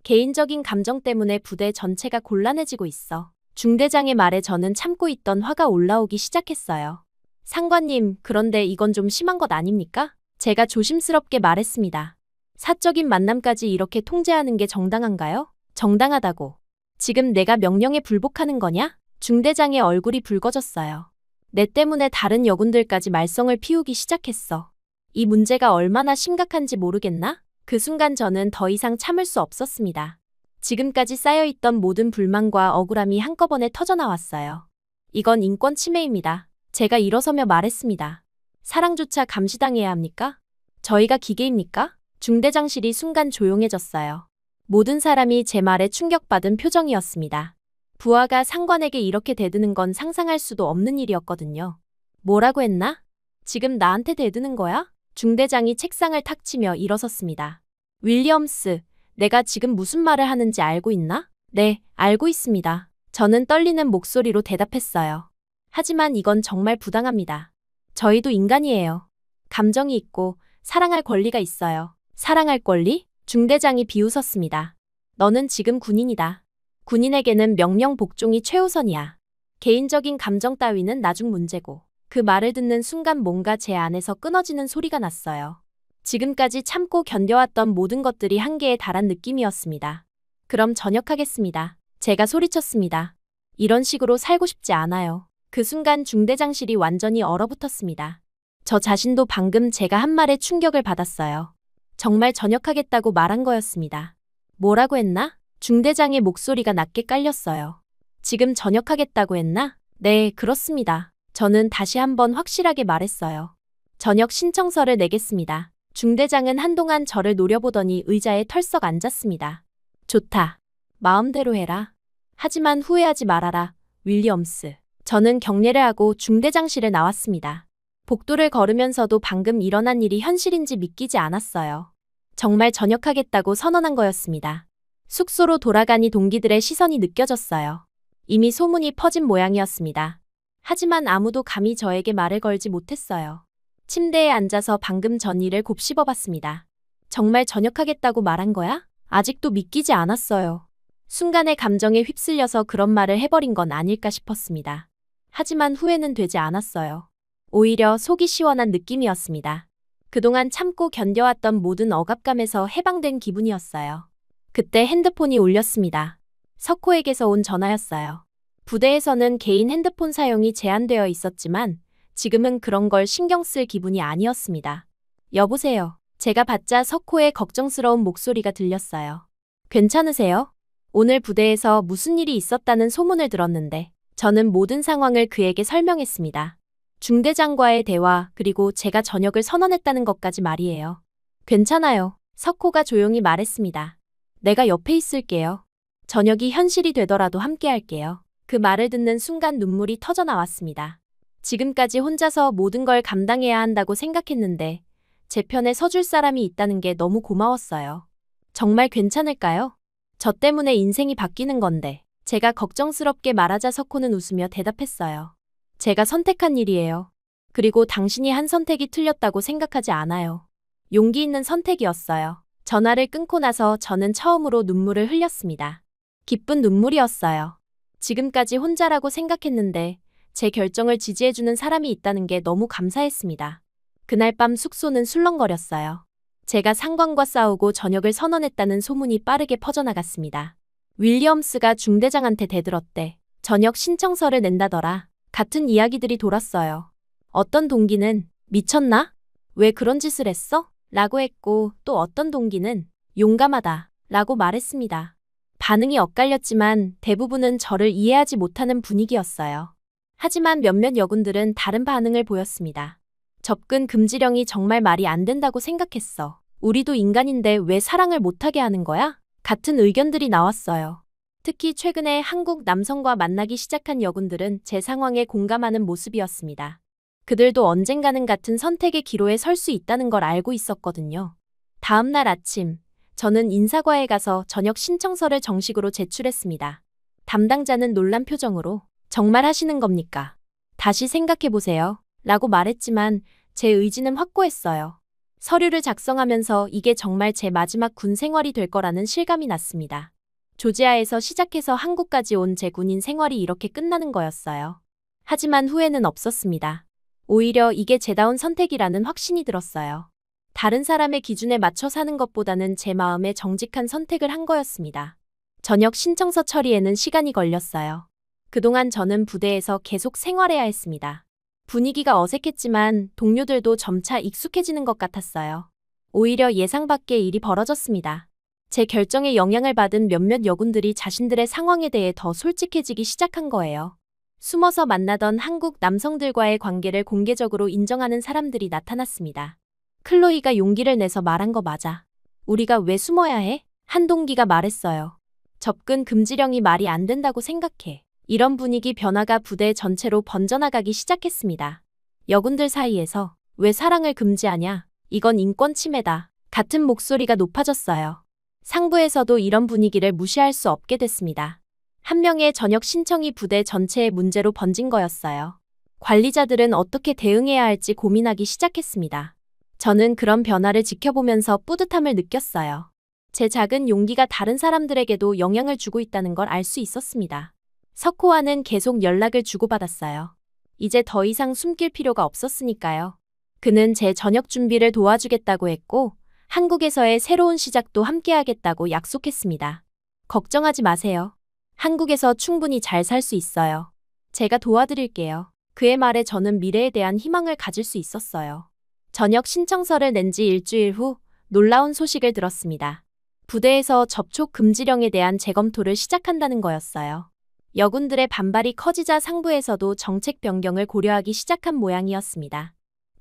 개인적인 감정 때문에 부대 전체가 곤란해지고 있어. 중대장의 말에 저는 참고 있던 화가 올라오기 시작했어요. 상관님, 그런데 이건 좀 심한 것 아닙니까? 제가 조심스럽게 말했습니다. 사적인 만남까지 이렇게 통제하는 게 정당한가요? 정당하다고. 지금 내가 명령에 불복하는 거냐? 중대장의 얼굴이 붉어졌어요. 내 때문에 다른 여군들까지 말썽을 피우기 시작했어. 이 문제가 얼마나 심각한지 모르겠나? 그 순간 저는 더 이상 참을 수 없었습니다. 지금까지 쌓여있던 모든 불만과 억울함이 한꺼번에 터져나왔어요. 이건 인권 침해입니다. 제가 일어서며 말했습니다. 사랑조차 감시당해야 합니까? 저희가 기계입니까? 중대장실이 순간 조용해졌어요. 모든 사람이 제 말에 충격받은 표정이었습니다. 부하가 상관에게 이렇게 대드는 건 상상할 수도 없는 일이었거든요. 뭐라고 했나? 지금 나한테 대드는 거야? 중대장이 책상을 탁 치며 일어섰습니다. 윌리엄스, 내가 지금 무슨 말을 하는지 알고 있나? 네, 알고 있습니다. 저는 떨리는 목소리로 대답했어요. 하지만 이건 정말 부당합니다. 저희도 인간이에요. 감정이 있고 사랑할 권리가 있어요. 사랑할 권리? 중대장이 비웃었습니다. 너는 지금 군인이다. 군인에게는 명령 복종이 최우선이야. 개인적인 감정 따위는 나중 문제고. 그 말을 듣는 순간 뭔가 제 안에서 끊어지는 소리가 났어요. 지금까지 참고 견뎌왔던 모든 것들이 한계에 달한 느낌이었습니다. 그럼 전역하겠습니다. 제가 소리쳤습니다. 이런 식으로 살고 싶지 않아요. 그 순간 중대장실이 완전히 얼어붙었습니다. 저 자신도 방금 제가 한 말에 충격을 받았어요. 정말 전역하겠다고 말한 거였습니다. 뭐라고 했나? 중대장의 목소리가 낮게 깔렸어요. 지금 전역하겠다고 했나? 네, 그렇습니다. 저는 다시 한번 확실하게 말했어요. 전역 신청서를 내겠습니다. 중대장은 한동안 저를 노려보더니 의자에 털썩 앉았습니다. 좋다. 마음대로 해라. 하지만 후회하지 말아라, 윌리엄스. 저는 경례를 하고 중대장실에 나왔습니다. 복도를 걸으면서도 방금 일어난 일이 현실인지 믿기지 않았어요. 정말 전역하겠다고 선언한 거였습니다. 숙소로 돌아가니 동기들의 시선이 느껴졌어요. 이미 소문이 퍼진 모양이었습니다. 하지만 아무도 감히 저에게 말을 걸지 못했어요. 침대에 앉아서 방금 전 일을 곱씹어봤습니다. 정말 전역하겠다고 말한 거야? 아직도 믿기지 않았어요. 순간의 감정에 휩쓸려서 그런 말을 해버린 건 아닐까 싶었습니다. 하지만 후회는 되지 않았어요. 오히려 속이 시원한 느낌이었습니다. 그동안 참고 견뎌왔던 모든 억압감에서 해방된 기분이었어요. 그때 핸드폰이 울렸습니다. 석호에게서 온 전화였어요. 부대에서는 개인 핸드폰 사용이 제한되어 있었지만 지금은 그런 걸 신경 쓸 기분이 아니었습니다. 여보세요. 제가 받자 석호의 걱정스러운 목소리가 들렸어요. 괜찮으세요? 오늘 부대에서 무슨 일이 있었다는 소문을 들었는데 저는 모든 상황을 그에게 설명했습니다. 중대장과의 대화 그리고 제가 전역을 선언했다는 것까지 말이에요. 괜찮아요. 석호가 조용히 말했습니다. 내가 옆에 있을게요. 전역이 현실이 되더라도 함께 할게요. 그 말을 듣는 순간 눈물이 터져 나왔습니다. 지금까지 혼자서 모든 걸 감당해야 한다고 생각했는데 제 편에 서줄 사람이 있다는 게 너무 고마웠어요. 정말 괜찮을까요? 저 때문에 인생이 바뀌는 건데. 제가 걱정스럽게 말하자 석호는 웃으며 대답했어요. 제가 선택한 일이에요. 그리고 당신이 한 선택이 틀렸다고 생각하지 않아요. 용기 있는 선택이었어요. 전화를 끊고 나서 저는 처음으로 눈물을 흘렸습니다. 기쁜 눈물이었어요. 지금까지 혼자라고 생각했는데 제 결정을 지지해주는 사람이 있다는 게 너무 감사했습니다. 그날 밤 숙소는 술렁거렸어요. 제가 상관과 싸우고 전역을 선언했다는 소문이 빠르게 퍼져나갔습니다. 윌리엄스가 중대장한테 대들었대. 전역 신청서를 낸다더라. 같은 이야기들이 돌았어요. 어떤 동기는 미쳤나? 왜 그런 짓을 했어? 라고 했고 또 어떤 동기는 용감하다 라고 말했습니다. 반응이 엇갈렸지만 대부분은 저를 이해하지 못하는 분위기였어요. 하지만 몇몇 여군들은 다른 반응을 보였습니다. 접근 금지령이 정말 말이 안 된다고 생각했어. 우리도 인간인데 왜 사랑을 못하게 하는 거야? 같은 의견들이 나왔어요. 특히 최근에 한국 남성과 만나기 시작한 여군들은 제 상황에 공감하는 모습이었습니다. 그들도 언젠가는 같은 선택의 기로에 설 수 있다는 걸 알고 있었거든요. 다음 날 아침, 저는 인사과에 가서 전역 신청서를 정식으로 제출했습니다. 담당자는 놀란 표정으로 정말 하시는 겁니까? 다시 생각해보세요. 라고 말했지만 제 의지는 확고했어요. 서류를 작성하면서 이게 정말 제 마지막 군 생활이 될 거라는 실감이 났습니다. 조지아에서 시작해서 한국까지 온 제 군인 생활이 이렇게 끝나는 거였어요. 하지만 후회는 없었습니다. 오히려 이게 제다운 선택이라는 확신이 들었어요. 다른 사람의 기준에 맞춰 사는 것보다는 제 마음에 정직한 선택을 한 거였습니다. 전역 신청서 처리에는 시간이 걸렸어요. 그동안 저는 부대에서 계속 생활해야 했습니다. 분위기가 어색했지만 동료들도 점차 익숙해지는 것 같았어요. 오히려 예상 밖의 일이 벌어졌습니다. 제 결정에 영향을 받은 몇몇 여군들이 자신들의 상황에 대해 더 솔직해지기 시작한 거예요. 숨어서 만나던 한국 남성들과의 관계를 공개적으로 인정하는 사람들이 나타났습니다. 클로이가 용기를 내서 말한 거 맞아. 우리가 왜 숨어야 해? 한 동기가 말했어요. 접근 금지령이 말이 안 된다고 생각해. 이런 분위기 변화가 부대 전체로 번져나가기 시작했습니다. 여군들 사이에서 왜 사랑을 금지하냐? 이건 인권 침해다. 같은 목소리가 높아졌어요. 상부에서도 이런 분위기를 무시할 수 없게 됐습니다. 한 명의 전역 신청이 부대 전체의 문제로 번진 거였어요. 관리자들은 어떻게 대응해야 할지 고민하기 시작했습니다. 저는 그런 변화를 지켜보면서 뿌듯함을 느꼈어요. 제 작은 용기가 다른 사람들에게도 영향을 주고 있다는 걸 알 수 있었습니다. 석호와는 계속 연락을 주고받았어요. 이제 더 이상 숨길 필요가 없었으니까요. 그는 제 저녁 준비를 도와주겠다고 했고 한국에서의 새로운 시작도 함께하겠다고 약속했습니다. 걱정하지 마세요. 한국에서 충분히 잘 살 수 있어요. 제가 도와드릴게요. 그의 말에 저는 미래에 대한 희망을 가질 수 있었어요. 저녁 신청서를 낸 지 일주일 후 놀라운 소식을 들었습니다. 부대에서 접촉 금지령에 대한 재검토를 시작한다는 거였어요. 여군들의 반발이 커지자 상부에서도 정책 변경을 고려하기 시작한 모양이었습니다.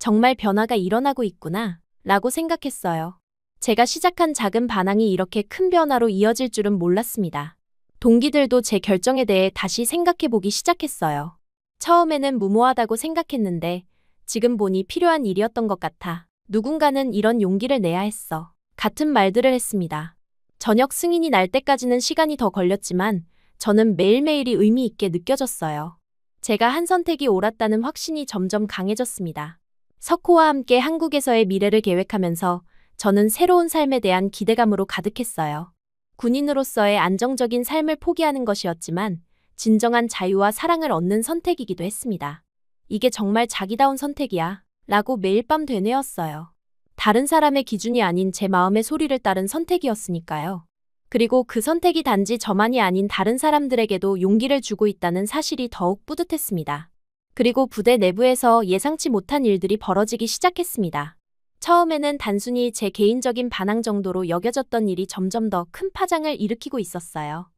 정말 변화가 일어나고 있구나, 라고 생각했어요. 제가 시작한 작은 반항이 이렇게 큰 변화로 이어질 줄은 몰랐습니다. 동기들도 제 결정에 대해 다시 생각해보기 시작했어요. 처음에는 무모하다고 생각했는데 지금 보니 필요한 일이었던 것 같아. 누군가는 이런 용기를 내야 했어. 같은 말들을 했습니다. 저녁 승인이 날 때까지는 시간이 더 걸렸지만 저는 매일매일이 의미 있게 느껴졌어요. 제가 한 선택이 옳았다는 확신이 점점 강해졌습니다. 석호와 함께 한국에서의 미래를 계획하면서 저는 새로운 삶에 대한 기대감으로 가득했어요. 군인으로서의 안정적인 삶을 포기하는 것이었지만 진정한 자유와 사랑을 얻는 선택이기도 했습니다. 이게 정말 자기다운 선택이야, 라고 매일 밤 되뇌었어요. 다른 사람의 기준이 아닌 제 마음의 소리를 따른 선택이었으니까요. 그리고 그 선택이 단지 저만이 아닌 다른 사람들에게도 용기를 주고 있다는 사실이 더욱 뿌듯했습니다. 그리고 부대 내부에서 예상치 못한 일들이 벌어지기 시작했습니다. 처음에는 단순히 제 개인적인 반항 정도로 여겨졌던 일이 점점 더 큰 파장을 일으키고 있었어요.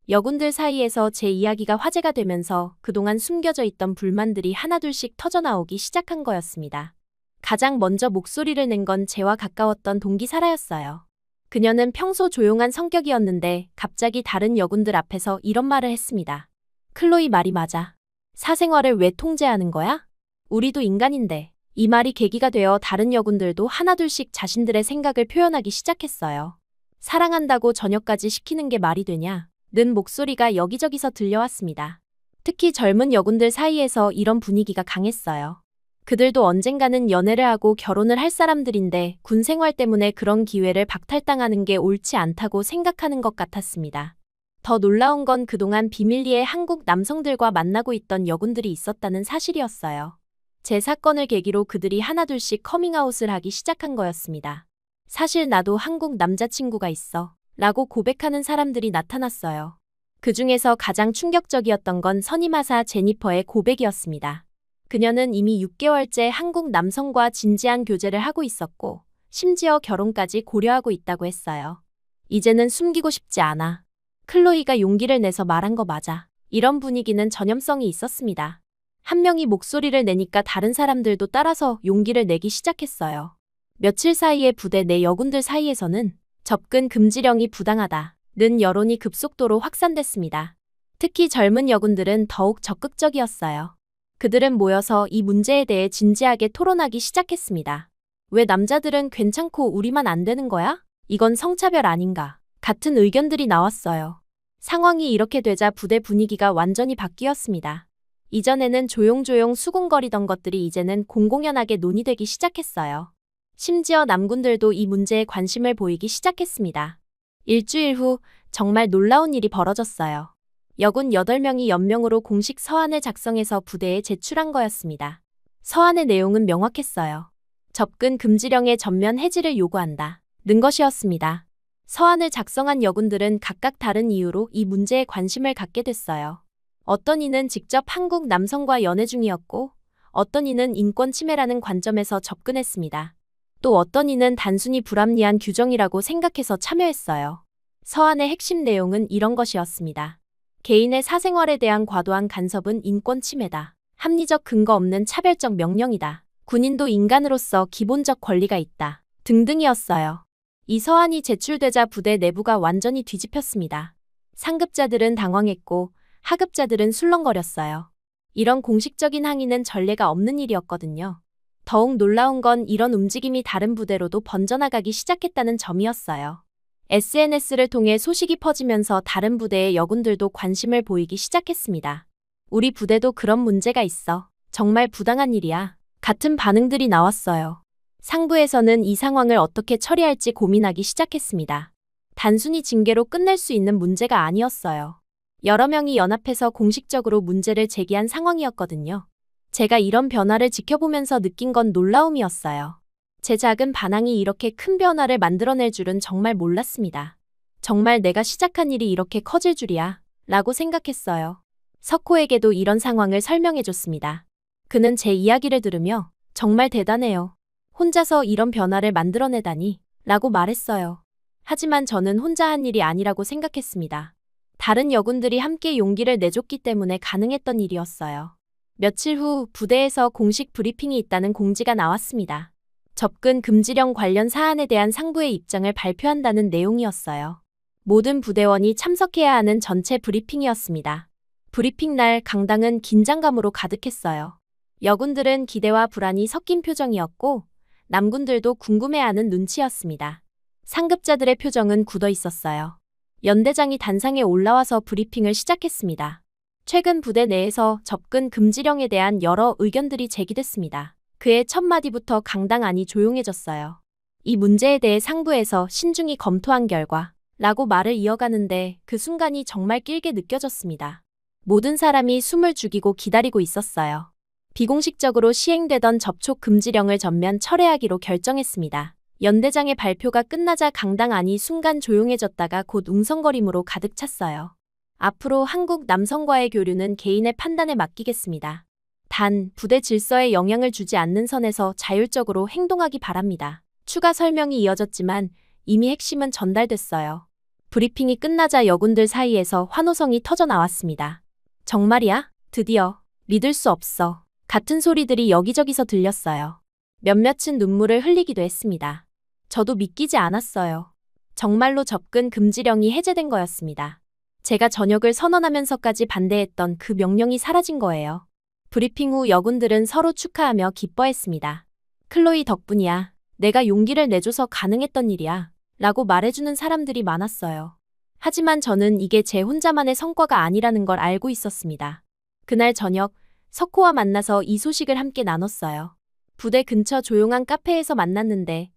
여군들 사이에서 제 이야기가 화제가 되면서 그동안 숨겨져 있던 불만들이 하나둘씩 터져나오기 시작한 거였습니다. 가장 먼저 목소리를 낸 건 제와 가까웠던 동기 사라였어요. 그녀는 평소 조용한 성격이었는데 갑자기 다른 여군들 앞에서 이런 말을 했습니다. 클로이 말이 맞아. 사생활을 왜 통제하는 거야? 우리도 인간인데. 이 말이 계기가 되어 다른 여군들도 하나둘씩 자신들의 생각을 표현하기 시작했어요. 사랑한다고 저녁까지 시키는 게 말이 되냐? 는 목소리가 여기저기서 들려왔습니다. 특히 젊은 여군들 사이에서 이런 분위기가 강했어요. 그들도 언젠가는 연애를 하고 결혼을 할 사람들인데 군 생활 때문에 그런 기회를 박탈당하는 게 옳지 않다고 생각하는 것 같았습니다. 더 놀라운 건 그동안 비밀리에 한국 남성들과 만나고 있던 여군들이 있었다는 사실이었어요. 제 사건을 계기로 그들이 하나둘씩 커밍아웃을 하기 시작한 거였습니다. 사실 나도 한국 남자친구가 있어, 라고 고백하는 사람들이 나타났어요. 그 중에서 가장 충격적이었던 건 선임하사 제니퍼의 고백이었습니다. 그녀는 이미 6개월째 한국 남성과 진지한 교제를 하고 있었고 심지어 결혼까지 고려하고 있다고 했어요. 이제는 숨기고 싶지 않아. 클로이가 용기를 내서 말한 거 맞아. 이런 분위기는 전염성이 있었습니다. 한 명이 목소리를 내니까 다른 사람들도 따라서 용기를 내기 시작했어요. 며칠 사이에 부대 내 여군들 사이에서는 접근 금지령이 부당하다는 여론이 급속도로 확산됐습니다. 특히 젊은 여군들은 더욱 적극적이었어요. 그들은 모여서 이 문제에 대해 진지하게 토론하기 시작했습니다. 왜 남자들은 괜찮고 우리만 안 되는 거야? 이건 성차별 아닌가? 같은 의견들이 나왔어요. 상황이 이렇게 되자 부대 분위기가 완전히 바뀌었습니다. 이전에는 조용조용 수군거리던 것들이 이제는 공공연하게 논의되기 시작했어요. 심지어 남군들도 이 문제에 관심을 보이기 시작했습니다. 일주일 후 정말 놀라운 일이 벌어졌어요. 여군 8명이 연명으로 공식 서한을 작성해서 부대에 제출한 거였습니다. 서한의 내용은 명확했어요. 접근 금지령의 전면 해지를 요구한다. 는 것이었습니다. 서한을 작성한 여군들은 각각 다른 이유로 이 문제에 관심을 갖게 됐어요. 어떤 이는 직접 한국 남성과 연애 중이었고 어떤 이는 인권 침해라는 관점에서 접근했습니다. 또 어떤 이는 단순히 불합리한 규정이라고 생각해서 참여했어요. 서한의 핵심 내용은 이런 것이었습니다. 개인의 사생활에 대한 과도한 간섭은 인권 침해다. 합리적 근거 없는 차별적 명령이다. 군인도 인간으로서 기본적 권리가 있다. 등등이었어요. 이 서한이 제출되자 부대 내부가 완전히 뒤집혔습니다. 상급자들은 당황했고 하급자들은 술렁거렸어요. 이런 공식적인 항의는 전례가 없는 일이었거든요. 더욱 놀라운 건 이런 움직임이 다른 부대로도 번져나가기 시작했다는 점이었어요. SNS를 통해 소식이 퍼지면서 다른 부대의 여군들도 관심을 보이기 시작했습니다. 우리 부대도 그런 문제가 있어. 정말 부당한 일이야. 같은 반응들이 나왔어요. 상부에서는 이 상황을 어떻게 처리할지 고민하기 시작했습니다. 단순히 징계로 끝낼 수 있는 문제가 아니었어요. 여러 명이 연합해서 공식적으로 문제를 제기한 상황이었거든요. 제가 이런 변화를 지켜보면서 느낀 건 놀라움이었어요. 제 작은 반항이 이렇게 큰 변화를 만들어낼 줄은 정말 몰랐습니다. 정말 내가 시작한 일이 이렇게 커질 줄이야 라고 생각했어요. 석호에게도 이런 상황을 설명해줬습니다. 그는 제 이야기를 들으며 정말 대단해요. 혼자서 이런 변화를 만들어내다니 라고 말했어요. 하지만 저는 혼자 한 일이 아니라고 생각했습니다. 다른 여군들이 함께 용기를 내줬기 때문에 가능했던 일이었어요. 며칠 후 부대에서 공식 브리핑이 있다는 공지가 나왔습니다. 접근 금지령 관련 사안에 대한 상부의 입장을 발표한다는 내용이었어요. 모든 부대원이 참석해야 하는 전체 브리핑이었습니다. 브리핑 날 강당은 긴장감으로 가득했어요. 여군들은 기대와 불안이 섞인 표정이었고 남군들도 궁금해하는 눈치였습니다. 상급자들의 표정은 굳어 있었어요. 연대장이 단상에 올라와서 브리핑을 시작했습니다. 최근 부대 내에서 접근 금지령에 대한 여러 의견들이 제기됐습니다. 그의 첫 마디부터 강당 안이 조용해졌어요. 이 문제에 대해 상부에서 신중히 검토한 결과 라고 말을 이어가는데 그 순간이 정말 길게 느껴졌습니다. 모든 사람이 숨을 죽이고 기다리고 있었어요. 비공식적으로 시행되던 접촉 금지령을 전면 철회하기로 결정했습니다. 연대장의 발표가 끝나자 강당 안이 순간 조용해졌다가 곧 웅성거림으로 가득 찼어요. 앞으로 한국 남성과의 교류는 개인의 판단에 맡기겠습니다. 단, 부대 질서에 영향을 주지 않는 선에서 자율적으로 행동하기 바랍니다. 추가 설명이 이어졌지만 이미 핵심은 전달됐어요. 브리핑이 끝나자 여군들 사이에서 환호성이 터져 나왔습니다. 정말이야? 드디어. 믿을 수 없어. 같은 소리들이 여기저기서 들렸어요. 몇몇은 눈물을 흘리기도 했습니다. 저도 믿기지 않았어요. 정말로 접근 금지령이 해제된 거였습니다. 제가 전역을 선언하면서까지 반대했던 그 명령이 사라진 거예요. 브리핑 후 여군들은 서로 축하하며 기뻐했습니다. 클로이 덕분이야. 내가 용기를 내줘서 가능했던 일이야. 라고 말해주는 사람들이 많았어요. 하지만 저는 이게 제 혼자만의 성과가 아니라는 걸 알고 있었습니다. 그날 저녁, 석호와 만나서 이 소식을 함께 나눴어요. 부대 근처 조용한 카페에서 만났는데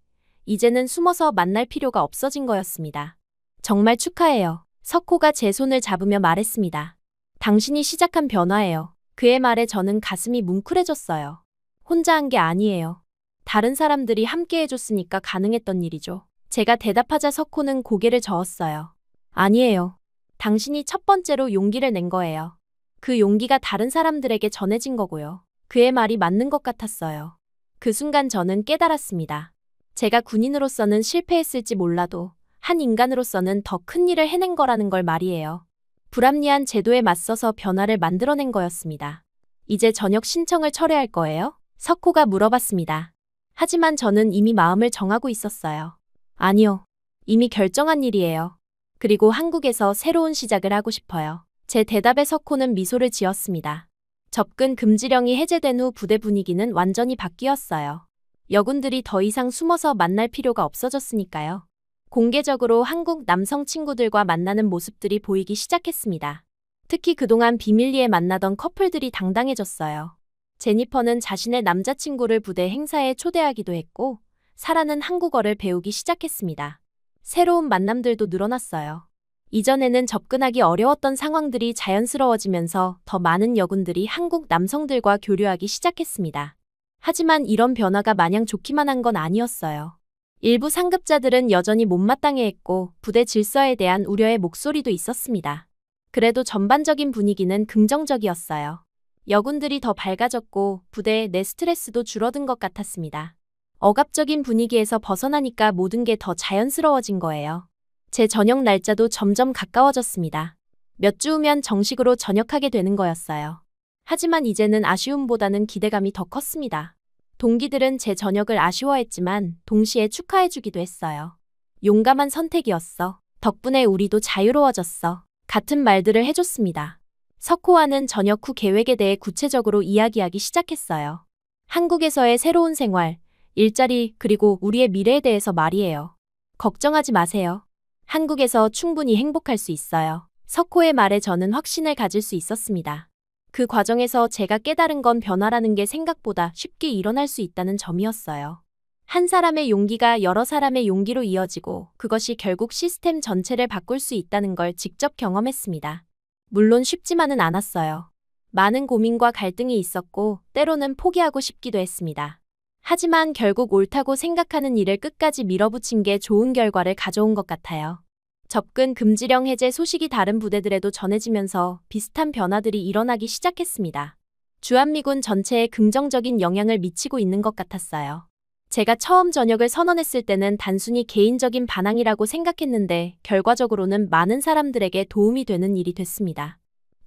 이제는 숨어서 만날 필요가 없어진 거였습니다. 정말 축하해요. 석호가 제 손을 잡으며 말했습니다. 당신이 시작한 변화예요. 그의 말에 저는 가슴이 뭉클해졌어요. 혼자 한 게 아니에요. 다른 사람들이 함께 해줬으니까 가능했던 일이죠. 제가 대답하자 석호는 고개를 저었어요. 아니에요. 당신이 첫 번째로 용기를 낸 거예요. 그 용기가 다른 사람들에게 전해진 거고요. 그의 말이 맞는 것 같았어요. 그 순간 저는 깨달았습니다. 제가 군인으로서는 실패했을지 몰라도 한 인간으로서는 더 큰 일을 해낸 거라는 걸 말이에요. 불합리한 제도에 맞서서 변화를 만들어낸 거였습니다. 이제 전역 신청을 철회할 거예요? 석호가 물어봤습니다. 하지만 저는 이미 마음을 정하고 있었어요. 아니요. 이미 결정한 일이에요. 그리고 한국에서 새로운 시작을 하고 싶어요. 제 대답에 석호는 미소를 지었습니다. 접근 금지령이 해제된 후 부대 분위기는 완전히 바뀌었어요. 여군들이 더 이상 숨어서 만날 필요가 없어졌으니까요. 공개적으로 한국 남성 친구들과 만나는 모습들이 보이기 시작했습니다. 특히 그동안 비밀리에 만나던 커플들이 당당해졌어요. 제니퍼는 자신의 남자친구를 부대 행사에 초대하기도 했고, 사라는 한국어를 배우기 시작했습니다. 새로운 만남들도 늘어났어요. 이전에는 접근하기 어려웠던 상황들이 자연스러워지면서 더 많은 여군들이 한국 남성들과 교류하기 시작했습니다. 하지만 이런 변화가 마냥 좋기만 한 건 아니었어요. 일부 상급자들은 여전히 못마땅해했고 부대 질서에 대한 우려의 목소리도 있었습니다. 그래도 전반적인 분위기는 긍정적이었어요. 여군들이 더 밝아졌고 부대 내 스트레스도 줄어든 것 같았습니다. 억압적인 분위기에서 벗어나니까 모든 게 더 자연스러워진 거예요. 제 전역 날짜도 점점 가까워졌습니다. 몇 주 후면 정식으로 전역하게 되는 거였어요. 하지만 이제는 아쉬움보다는 기대감이 더 컸습니다. 동기들은 제 전역을 아쉬워했지만 동시에 축하해주기도 했어요. 용감한 선택이었어. 덕분에 우리도 자유로워졌어. 같은 말들을 해줬습니다. 석호와는 전역 후 계획에 대해 구체적으로 이야기하기 시작했어요. 한국에서의 새로운 생활, 일자리, 그리고 우리의 미래에 대해서 말이에요. 걱정하지 마세요. 한국에서 충분히 행복할 수 있어요. 석호의 말에 저는 확신을 가질 수 있었습니다. 그 과정에서 제가 깨달은 건 변화라는 게 생각보다 쉽게 일어날 수 있다는 점이었어요. 한 사람의 용기가 여러 사람의 용기로 이어지고 그것이 결국 시스템 전체를 바꿀 수 있다는 걸 직접 경험했습니다. 물론 쉽지만은 않았어요. 많은 고민과 갈등이 있었고 때로는 포기하고 싶기도 했습니다. 하지만 결국 옳다고 생각하는 일을 끝까지 밀어붙인 게 좋은 결과를 가져온 것 같아요. 접근 금지령 해제 소식이 다른 부대들에도 전해지면서 비슷한 변화들이 일어나기 시작했습니다. 주한미군 전체에 긍정적인 영향을 미치고 있는 것 같았어요. 제가 처음 전역을 선언했을 때는 단순히 개인적인 반항이라고 생각했는데 결과적으로는 많은 사람들에게 도움이 되는 일이 됐습니다.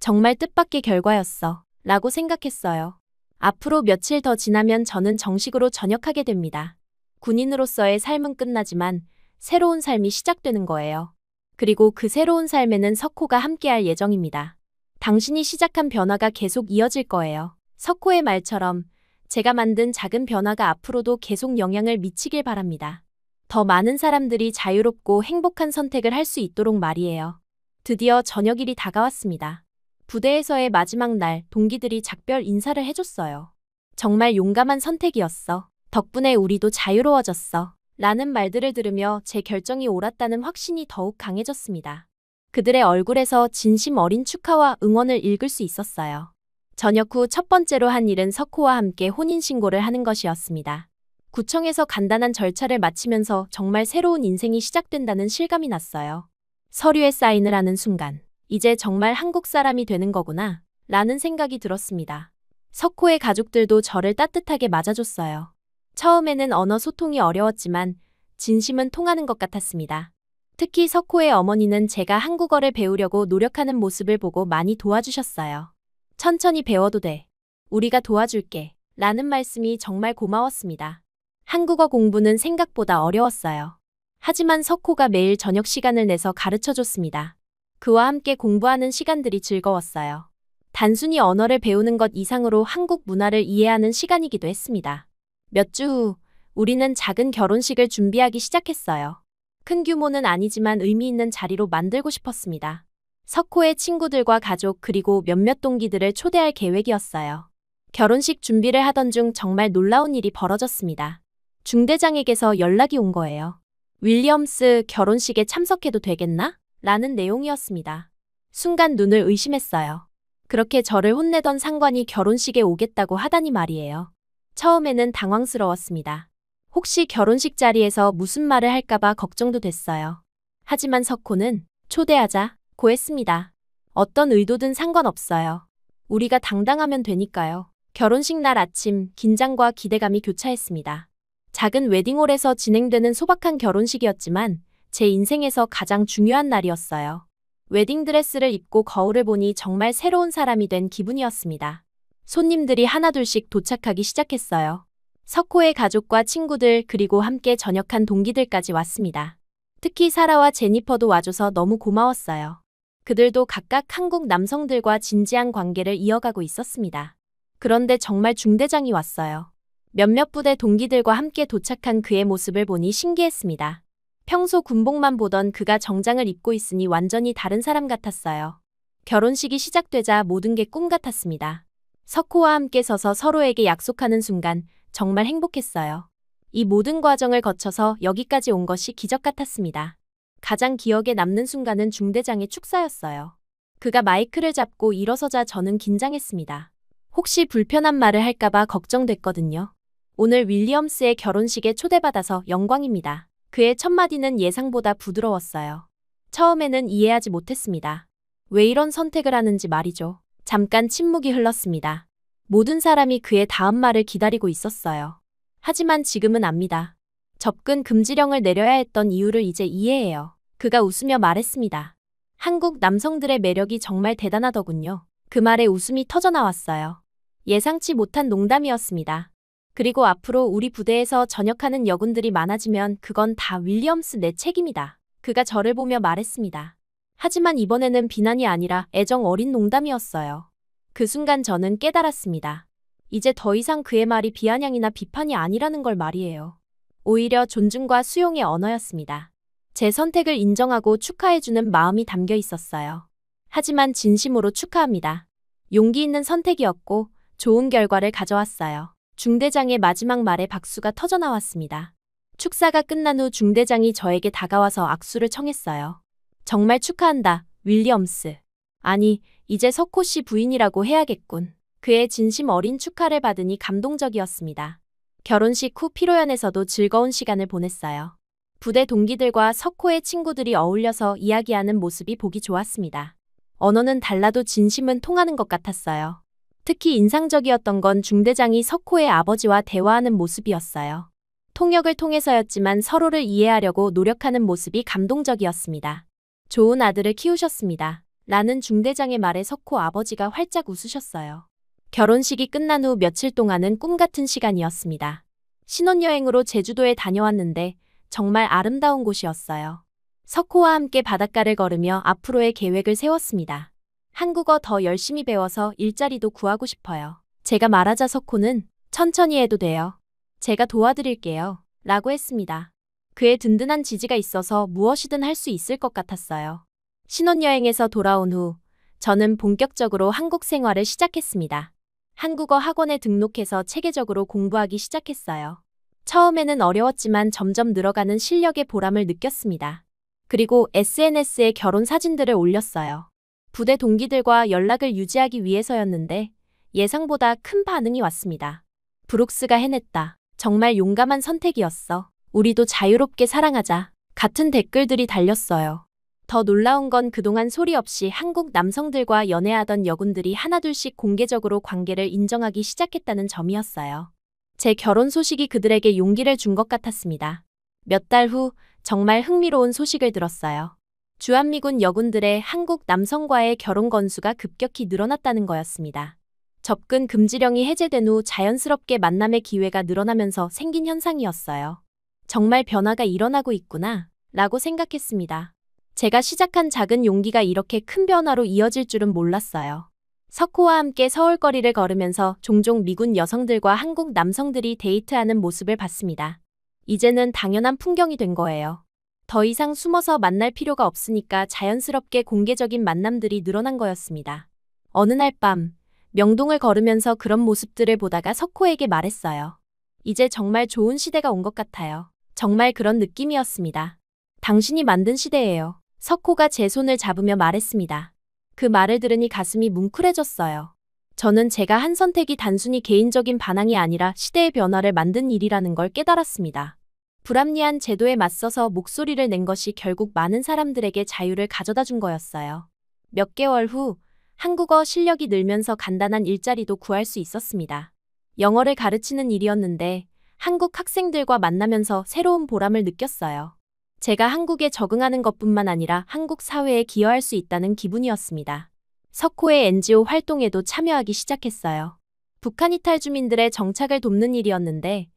정말 뜻밖의 결과였어 라고 생각했어요. 앞으로 며칠 더 지나면 저는 정식으로 전역하게 됩니다. 군인으로서의 삶은 끝나지만 새로운 삶이 시작되는 거예요. 그리고 그 새로운 삶에는 석호가 함께할 예정입니다. 당신이 시작한 변화가 계속 이어질 거예요. 석호의 말처럼 제가 만든 작은 변화가 앞으로도 계속 영향을 미치길 바랍니다. 더 많은 사람들이 자유롭고 행복한 선택을 할 수 있도록 말이에요. 드디어 저녁일이 다가왔습니다. 부대에서의 마지막 날 동기들이 작별 인사를 해줬어요. 정말 용감한 선택이었어. 덕분에 우리도 자유로워졌어. 라는 말들을 들으며 제 결정이 옳았다는 확신이 더욱 강해졌습니다. 그들의 얼굴에서 진심 어린 축하와 응원을 읽을 수 있었어요. 전역 후 첫 번째로 한 일은 석호와 함께 혼인신고를 하는 것이었습니다. 구청에서 간단한 절차를 마치면서 정말 새로운 인생이 시작된다는 실감이 났어요. 서류에 사인을 하는 순간, 이제 정말 한국 사람이 되는 거구나, 라는 생각이 들었습니다. 석호의 가족들도 저를 따뜻하게 맞아줬어요. 처음에는 언어 소통이 어려웠지만 진심은 통하는 것 같았습니다. 특히 석호의 어머니는 제가 한국어를 배우려고 노력하는 모습을 보고 많이 도와주셨어요. 천천히 배워도 돼. 우리가 도와줄게. 라는 말씀이 정말 고마웠습니다. 한국어 공부는 생각보다 어려웠어요. 하지만 석호가 매일 저녁 시간을 내서 가르쳐줬습니다. 그와 함께 공부하는 시간들이 즐거웠어요. 단순히 언어를 배우는 것 이상으로 한국 문화를 이해하는 시간이기도 했습니다. 몇 주 후, 우리는 작은 결혼식을 준비하기 시작했어요. 큰 규모는 아니지만 의미 있는 자리로 만들고 싶었습니다. 석호의 친구들과 가족 그리고 몇몇 동기들을 초대할 계획이었어요. 결혼식 준비를 하던 중 정말 놀라운 일이 벌어졌습니다. 중대장에게서 연락이 온 거예요. 윌리엄스 결혼식에 참석해도 되겠나? 라는 내용이었습니다. 순간 눈을 의심했어요. 그렇게 저를 혼내던 상관이 결혼식에 오겠다고 하다니 말이에요. 처음에는 당황스러웠습니다. 혹시 결혼식 자리에서 무슨 말을 할까봐 걱정도 됐어요. 하지만 석호는 초대하자고 했습니다. 어떤 의도든 상관없어요. 우리가 당당하면 되니까요. 결혼식 날 아침 긴장과 기대감이 교차했습니다. 작은 웨딩홀에서 진행되는 소박한 결혼식이었지만 제 인생에서 가장 중요한 날이었어요. 웨딩드레스를 입고 거울을 보니 정말 새로운 사람이 된 기분이었습니다. 손님들이 하나둘씩 도착하기 시작했어요. 석호의 가족과 친구들 그리고 함께 전역한 동기들까지 왔습니다. 특히 사라와 제니퍼도 와줘서 너무 고마웠어요. 그들도 각각 한국 남성들과 진지한 관계를 이어가고 있었습니다. 그런데 정말 중대장이 왔어요. 몇몇 부대 동기들과 함께 도착한 그의 모습을 보니 신기했습니다. 평소 군복만 보던 그가 정장을 입고 있으니 완전히 다른 사람 같았어요. 결혼식이 시작되자 모든 게 꿈 같았습니다. 석호와 함께 서서 서로에게 약속하는 순간 정말 행복했어요. 이 모든 과정을 거쳐서 여기까지 온 것이 기적 같았습니다. 가장 기억에 남는 순간은 중대장의 축사였어요. 그가 마이크를 잡고 일어서자 저는 긴장했습니다. 혹시 불편한 말을 할까봐 걱정됐거든요. 오늘 윌리엄스의 결혼식에 초대받아서 영광입니다. 그의 첫마디는 예상보다 부드러웠어요. 처음에는 이해하지 못했습니다. 왜 이런 선택을 하는지 말이죠. 잠깐 침묵이 흘렀습니다. 모든 사람이 그의 다음 말을 기다리고 있었어요. 하지만 지금은 압니다. 접근 금지령을 내려야 했던 이유를 이제 이해해요. 그가 웃으며 말했습니다. 한국 남성들의 매력이 정말 대단하더군요. 그 말에 웃음이 터져나왔어요. 예상치 못한 농담이었습니다. 그리고 앞으로 우리 부대에서 전역하는 여군들이 많아지면 그건 다 윌리엄스 내 책임이다. 그가 저를 보며 말했습니다. 하지만 이번에는 비난이 아니라 애정 어린 농담이었어요. 그 순간 저는 깨달았습니다. 이제 더 이상 그의 말이 비아냥이나 비판이 아니라는 걸 말이에요. 오히려 존중과 수용의 언어였습니다. 제 선택을 인정하고 축하해주는 마음이 담겨 있었어요. 하지만 진심으로 축하합니다. 용기 있는 선택이었고 좋은 결과를 가져왔어요. 중대장의 마지막 말에 박수가 터져나왔습니다. 축사가 끝난 후 중대장이 저에게 다가와서 악수를 청했어요. 정말 축하한다, 윌리엄스. 아니, 이제 석호 씨 부인이라고 해야겠군. 그의 진심 어린 축하를 받으니 감동적이었습니다. 결혼식 후 피로연에서도 즐거운 시간을 보냈어요. 부대 동기들과 석호의 친구들이 어울려서 이야기하는 모습이 보기 좋았습니다. 언어는 달라도 진심은 통하는 것 같았어요. 특히 인상적이었던 건 중대장이 석호의 아버지와 대화하는 모습이었어요. 통역을 통해서였지만 서로를 이해하려고 노력하는 모습이 감동적이었습니다. 좋은 아들을 키우셨습니다. 라는 중대장의 말에 석호 아버지가 활짝 웃으셨어요. 결혼식이 끝난 후 며칠 동안은 꿈 같은 시간이었습니다. 신혼여행으로 제주도에 다녀왔는데 정말 아름다운 곳이었어요. 석호와 함께 바닷가를 걸으며 앞으로의 계획을 세웠습니다. 한국어 더 열심히 배워서 일자리도 구하고 싶어요. 제가 말하자 석호는 천천히 해도 돼요. 제가 도와드릴게요. 라고 했습니다. 그의 든든한 지지가 있어서 무엇이든 할 수 있을 것 같았어요. 신혼여행에서 돌아온 후 저는 본격적으로 한국 생활을 시작했습니다. 한국어 학원에 등록해서 체계적으로 공부하기 시작했어요. 처음에는 어려웠지만 점점 늘어가는 실력의 보람을 느꼈습니다. 그리고 SNS에 결혼 사진들을 올렸어요. 부대 동기들과 연락을 유지하기 위해서였는데 예상보다 큰 반응이 왔습니다. 브룩스가 해냈다. 정말 용감한 선택이었어. 우리도 자유롭게 사랑하자. 같은 댓글들이 달렸어요. 더 놀라운 건 그동안 소리 없이 한국 남성들과 연애하던 여군들이 하나둘씩 공개적으로 관계를 인정하기 시작했다는 점이었어요. 제 결혼 소식이 그들에게 용기를 준 것 같았습니다. 몇 달 후 정말 흥미로운 소식을 들었어요. 주한미군 여군들의 한국 남성과의 결혼 건수가 급격히 늘어났다는 거였습니다. 접근 금지령이 해제된 후 자연스럽게 만남의 기회가 늘어나면서 생긴 현상이었어요. 정말 변화가 일어나고 있구나, 라고 생각했습니다. 제가 시작한 작은 용기가 이렇게 큰 변화로 이어질 줄은 몰랐어요. 석호와 함께 서울거리를 걸으면서 종종 미군 여성들과 한국 남성들이 데이트하는 모습을 봤습니다. 이제는 당연한 풍경이 된 거예요. 더 이상 숨어서 만날 필요가 없으니까 자연스럽게 공개적인 만남들이 늘어난 거였습니다. 어느 날 밤, 명동을 걸으면서 그런 모습들을 보다가 석호에게 말했어요. 이제 정말 좋은 시대가 온 것 같아요. 정말 그런 느낌이었습니다. 당신이 만든 시대예요. 석호가 제 손을 잡으며 말했습니다. 그 말을 들으니 가슴이 뭉클해졌어요. 저는 제가 한 선택이 단순히 개인적인 반항이 아니라 시대의 변화를 만든 일이라는 걸 깨달았습니다. 불합리한 제도에 맞서서 목소리를 낸 것이 결국 많은 사람들에게 자유를 가져다 준 거였어요. 몇 개월 후 한국어 실력이 늘면서 간단한 일자리도 구할 수 있었습니다. 영어를 가르치는 일이었는데 한국 학생들과 만나면서 새로운 보람을 느꼈어요. 제가 한국에 적응하는 것뿐만 아니라 한국 사회에 기여할 수 있다는 기분이었습니다. 석호의 NGO 활동에도 참여하기 시작했어요. 북한 이탈 주민들의 정착을 돕는 일이었는데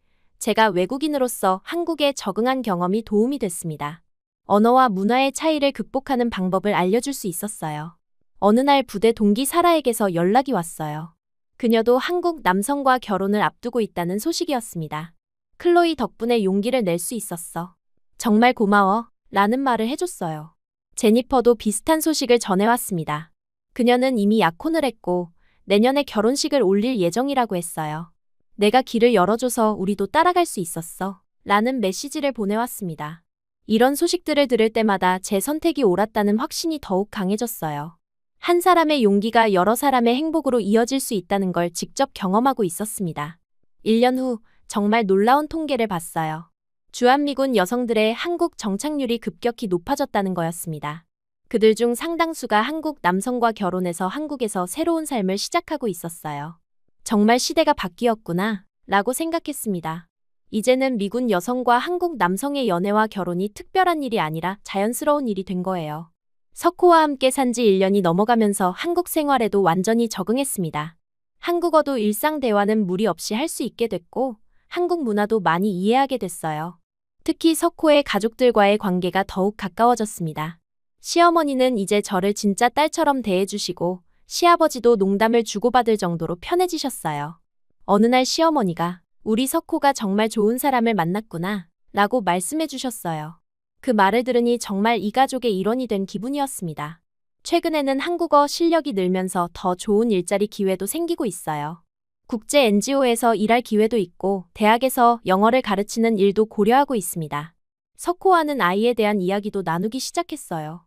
제가 외국인으로서 한국에 적응한 경험이 도움이 됐습니다. 언어와 문화의 차이를 극복하는 방법을 알려줄 수 있었어요. 어느 날 부대 동기 사라에게서 연락이 왔어요. 그녀도 한국 남성과 결혼을 앞두고 있다는 소식이었습니다. 클로이 덕분에 용기를 낼 수 있었어. 정말 고마워. 라는 말을 해줬어요. 제니퍼도 비슷한 소식을 전해왔습니다. 그녀는 이미 약혼을 했고 내년에 결혼식을 올릴 예정이라고 했어요. 내가 길을 열어줘서 우리도 따라갈 수 있었어. 라는 메시지를 보내왔습니다. 이런 소식들을 들을 때마다 제 선택이 옳았다는 확신이 더욱 강해졌어요. 한 사람의 용기가 여러 사람의 행복으로 이어질 수 있다는 걸 직접 경험하고 있었습니다. 1년 후 정말 놀라운 통계를 봤어요. 주한미군 여성들의 한국 정착률이 급격히 높아졌다는 거였습니다. 그들 중 상당수가 한국 남성과 결혼해서 한국에서 새로운 삶을 시작하고 있었어요. 정말 시대가 바뀌었구나, 라고 생각했습니다. 이제는 미군 여성과 한국 남성의 연애와 결혼이 특별한 일이 아니라 자연스러운 일이 된 거예요. 석호와 함께 산 지 1년이 넘어가면서 한국 생활에도 완전히 적응했습니다. 한국어도 일상 대화는 무리 없이 할 수 있게 됐고 한국 문화도 많이 이해하게 됐어요. 특히 석호의 가족들과의 관계가 더욱 가까워졌습니다. 시어머니는 이제 저를 진짜 딸처럼 대해주시고 시아버지도 농담을 주고받을 정도로 편해지셨어요. 어느 날 시어머니가 우리 석호가 정말 좋은 사람을 만났구나 라고 말씀해 주셨어요. 그 말을 들으니 정말 이 가족의 일원이 된 기분이었습니다. 최근에는 한국어 실력이 늘면서 더 좋은 일자리 기회도 생기고 있어요. 국제 NGO에서 일할 기회도 있고 대학에서 영어를 가르치는 일도 고려하고 있습니다. 석호와는 아이에 대한 이야기도 나누기 시작했어요.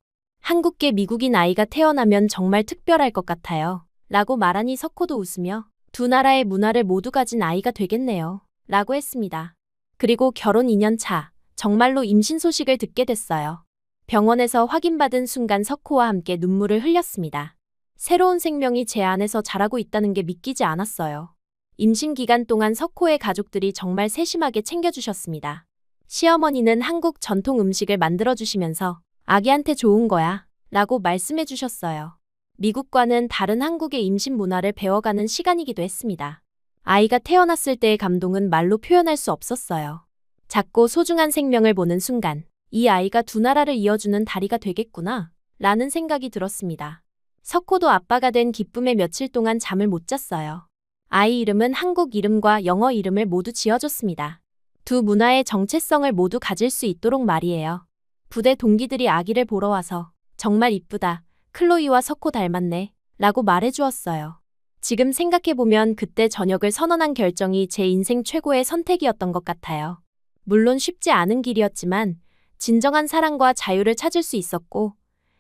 한국계 미국인 아이가 태어나면 정말 특별할 것 같아요. 라고 말하니 석호도 웃으며 두 나라의 문화를 모두 가진 아이가 되겠네요. 라고 했습니다. 그리고 결혼 2년 차, 정말로 임신 소식을 듣게 됐어요. 병원에서 확인받은 순간 석호와 함께 눈물을 흘렸습니다. 새로운 생명이 제 안에서 자라고 있다는 게 믿기지 않았어요. 임신 기간 동안 석호의 가족들이 정말 세심하게 챙겨주셨습니다. 시어머니는 한국 전통 음식을 만들어주시면서 아기한테 좋은 거야 라고 말씀해 주셨어요. 미국과는 다른 한국의 임신 문화를 배워가는 시간이기도 했습니다. 아이가 태어났을 때의 감동은 말로 표현할 수 없었어요. 작고 소중한 생명을 보는 순간 이 아이가 두 나라를 이어주는 다리가 되겠구나 라는 생각이 들었습니다. 석호도 아빠가 된 기쁨에 며칠 동안 잠을 못 잤어요. 아이 이름은 한국 이름과 영어 이름을 모두 지어줬습니다. 두 문화의 정체성을 모두 가질 수 있도록 말이에요. 부대 동기들이 아기를 보러 와서 정말 이쁘다. 클로이와 석호 닮았네. 라고 말해주었어요. 지금 생각해보면 그때 저녁을 선언한 결정이 제 인생 최고의 선택이었던 것 같아요. 물론 쉽지 않은 길이었지만 진정한 사랑과 자유를 찾을 수 있었고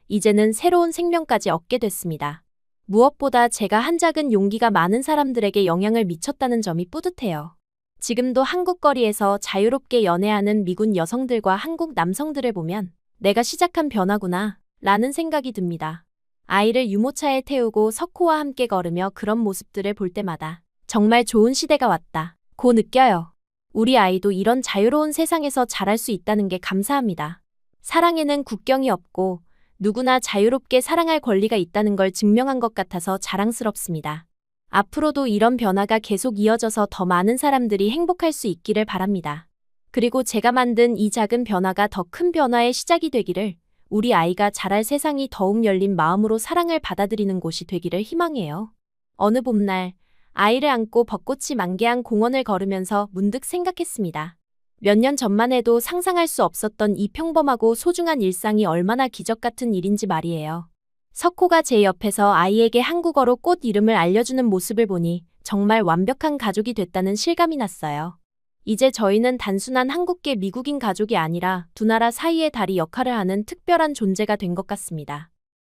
이제는 새로운 생명까지 얻게 됐습니다. 무엇보다 제가 한 작은 용기가 많은 사람들에게 영향을 미쳤다는 점이 뿌듯해요. 지금도 한국 거리에서 자유롭게 연애하는 미군 여성들과 한국 남성들을 보면 내가 시작한 변화구나 라는 생각이 듭니다. 아이를 유모차에 태우고 석호와 함께 걸으며 그런 모습들을 볼 때마다 정말 좋은 시대가 왔다 고 느껴요. 우리 아이도 이런 자유로운 세상에서 자랄 수 있다는 게 감사합니다. 사랑에는 국경이 없고 누구나 자유롭게 사랑할 권리가 있다는 걸 증명한 것 같아서 자랑스럽습니다. 앞으로도 이런 변화가 계속 이어져서 더 많은 사람들이 행복할 수 있기를 바랍니다. 그리고 제가 만든 이 작은 변화가 더 큰 변화의 시작이 되기를, 우리 아이가 자랄 세상이 더욱 열린 마음으로 사랑을 받아들이는 곳이 되기를 희망해요. 어느 봄날 아이를 안고 벚꽃이 만개한 공원을 걸으면서 문득 생각했습니다. 몇 년 전만 해도 상상할 수 없었던 이 평범하고 소중한 일상이 얼마나 기적 같은 일인지 말이에요. 석호가 제 옆에서 아이에게 한국어로 꽃 이름을 알려주는 모습을 보니 정말 완벽한 가족이 됐다는 실감이 났어요. 이제 저희는 단순한 한국계 미국인 가족이 아니라 두 나라 사이의 다리 역할을 하는 특별한 존재가 된 것 같습니다.